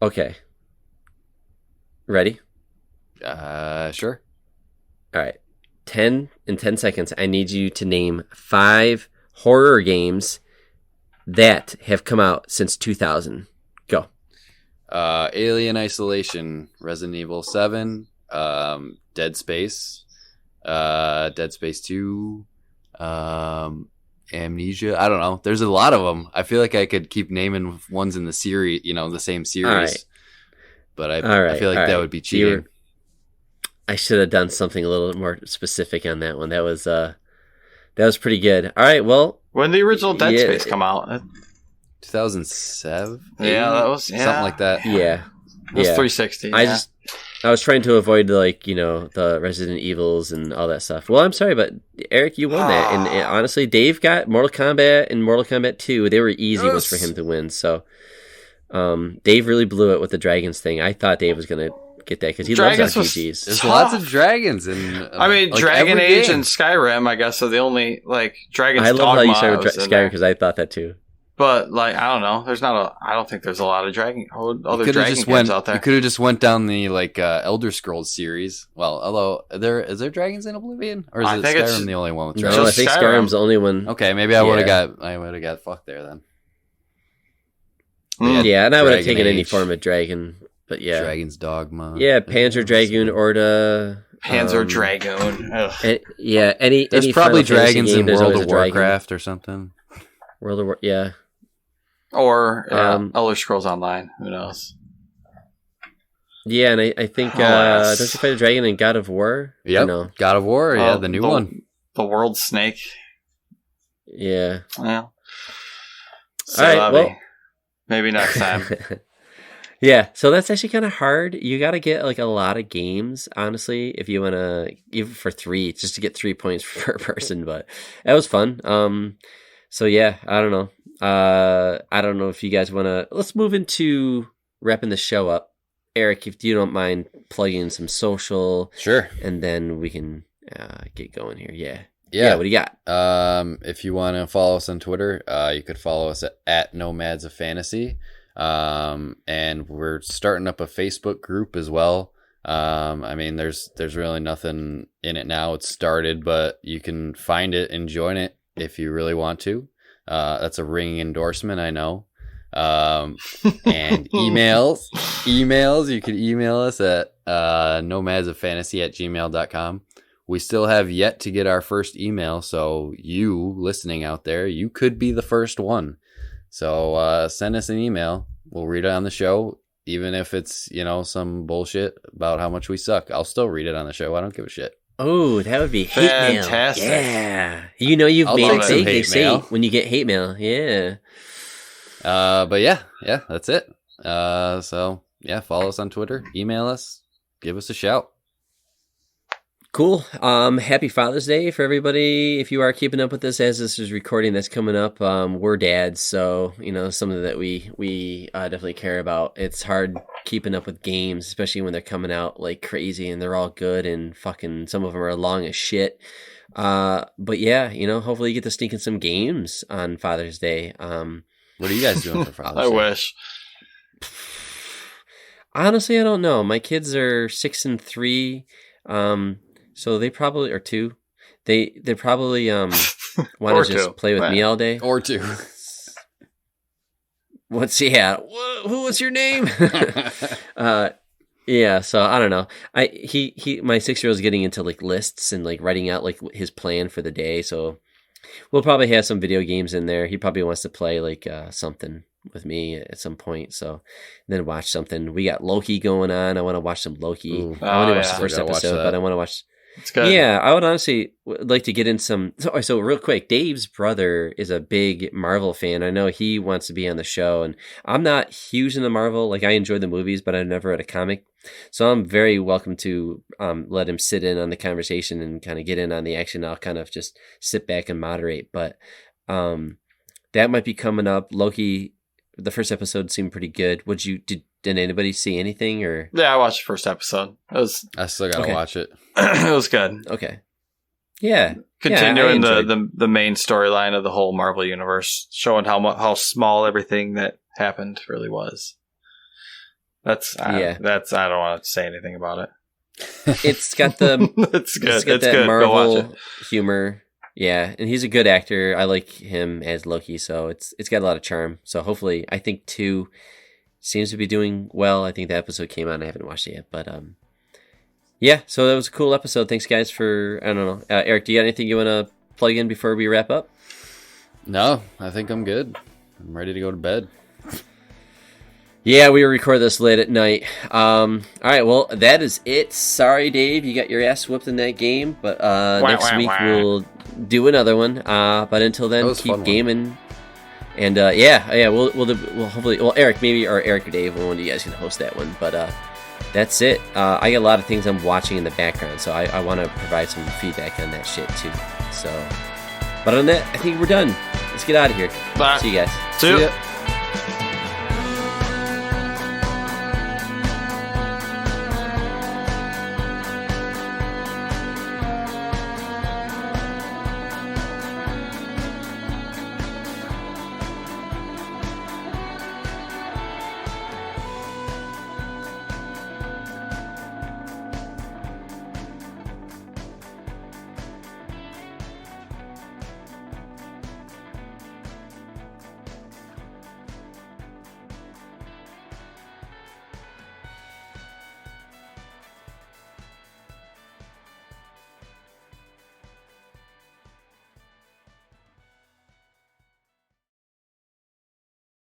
Okay. Ready? Sure. All right. 10 seconds. I need you to name 5 horror games that have come out since 2000. Go. Alien Isolation, Resident Evil 7, Dead Space, Dead Space 2, Amnesia. I don't know. There's a lot of them. I feel like I could keep naming ones in the series, the same series. right. But I All feel like that right. would be cheating. I should have done something a little more specific on that one. That was pretty good. All right. Well, When did the original Dead Yeah. Space come out? 2007? Yeah, that was something like that. yeah. It was Yeah. 360. I was trying to avoid the Resident Evils and all that stuff. Well, I'm sorry, but Eric, you won that. And honestly, Dave got Mortal Kombat and Mortal Kombat 2. They were easy ones for him to win. So, Dave really blew it with the dragons thing. I thought Dave was gonna get that because he Dragons loves was- RPGs. There's Tough. lots of dragons in. I mean, like, Dragon every Age game. and Skyrim, I guess, are the only Dragon's I love how Dogma you started was with in Skyrim there. because I thought that too. But I don't know. I don't think there's a lot of other You dragon just games out You there. could have just went down the Elder Scrolls series. Well, although is there dragons in Oblivion, or is I it think it's- Skyrim the only one with No, dragons? I Just think Skyrim. Skyrim's the only one. Okay, maybe I would Yeah. have got fucked there then. Mm. Yeah, and I would have Dragon taken any Age. form of dragon. But yeah, Dragon's Dogma. yeah, Panzer Dragoon, Orda, Panzer Dragoon. Ugh. any. There's any probably Final Fantasy dragons game, in there's World always of a dragon. Warcraft or something. World of War, yeah. Or Um, Elder Scrolls Online. Who knows? Yeah, and I think Alas. don't you fight a dragon in God of War? Or Yep. No. God of War, yeah, Oh, the new one. The World Snake. Yeah. Well, All right, Salavi. well- Maybe next time. Yeah, so that's actually kind of hard. You got to get a lot of games, honestly, if you want to, even for 3, just to get 3 points per person. But that was fun. So yeah, I don't know. I don't know if you guys want to. Let's move into wrapping the show up. Eric, if you don't mind plugging some social, Sure. and then we can get going here. Yeah. Yeah. What do you got? If you want to follow us on Twitter, you could follow us at Nomads of Fantasy. And we're starting up a Facebook group as well. I mean, there's really nothing in it now. It's started, but you can find it and join it if you really want to. That's a ringing endorsement, I know. And emails, you can email us at nomadsoffantasy@gmail.com. We still have yet to get our first email, so you listening out there, you could be the first one. So send us an email. We'll read it on the show, even if it's some bullshit about how much we suck. I'll still read it on the show. I don't give a shit. Oh, that would be hate mail. Fantastic. Yeah. You've I'll made take it some big, they hate say, mail. when you get hate mail. Yeah. But yeah, that's it. So yeah, follow us on Twitter, email us, give us a shout. Cool. Happy Father's Day for everybody. If you are keeping up with this as this is recording, that's coming up. We're dads, so something that we definitely care about. It's hard keeping up with games, especially when they're coming out like crazy and they're all good and fucking some of them are long as shit. But yeah, hopefully you get to sneak in some games on Father's Day. What are you guys doing for Father's I Day? wish. Honestly, I don't know. My kids are 6 and 3, so they probably are 2. They probably want Or to just two. play with Right. me all day. Or 2. Who was your name? Yeah, so I don't know. He my 6-year-old is getting into like lists and like writing out like his plan for the day. So we'll probably have some video games in there. He probably wants to play like something with me at some point. So then watch something. We got Loki going on. I want to watch some Loki. Ooh. I only watched yeah. the first Gotta watch episode, that. but I want to watch. It's good. Yeah, I would honestly like to get in some. So real quick, Dave's brother is a big Marvel fan. I know he wants to be on the show, and I'm not huge into Marvel. Like I enjoy the movies, but I've never read a comic. So I'm very welcome to let him sit in on the conversation and kind of get in on the action. I'll kind of just sit back and moderate. But that might be coming up. Loki, the first episode seemed pretty good. Did anybody see anything or? Yeah, I watched the first episode. It was I still gotta Okay. watch it. it was good. Okay. Yeah. Continuing I the main storyline of the whole Marvel universe, showing how small everything that happened really was. I don't want to say anything about it. It's got the It's good. It's got It's that good. Go watch Marvel it. humor. Yeah, and he's a good actor. I like him as Loki, so it's got a lot of charm. So hopefully, I think 2 seems to be doing well. I think the episode came out. I haven't watched it yet, but yeah. So that was a cool episode. Thanks, guys, for I don't know, Eric. Do you got anything you want to plug in before we wrap up? No, I think I'm good. I'm ready to go to bed. Yeah, we record this late at night. All right, well, that is it. Sorry, Dave, you got your ass whooped in that game, but next week we'll do another one. But until then, That was a keep fun one. gaming. And we'll hopefully, well, Eric or Dave, one of you guys can host that one. But that's it. I got a lot of things I'm watching in the background, so I want to provide some feedback on that shit too. So, but on that, I think we're done. Let's get out of here. Bye. See you guys. See ya. ya.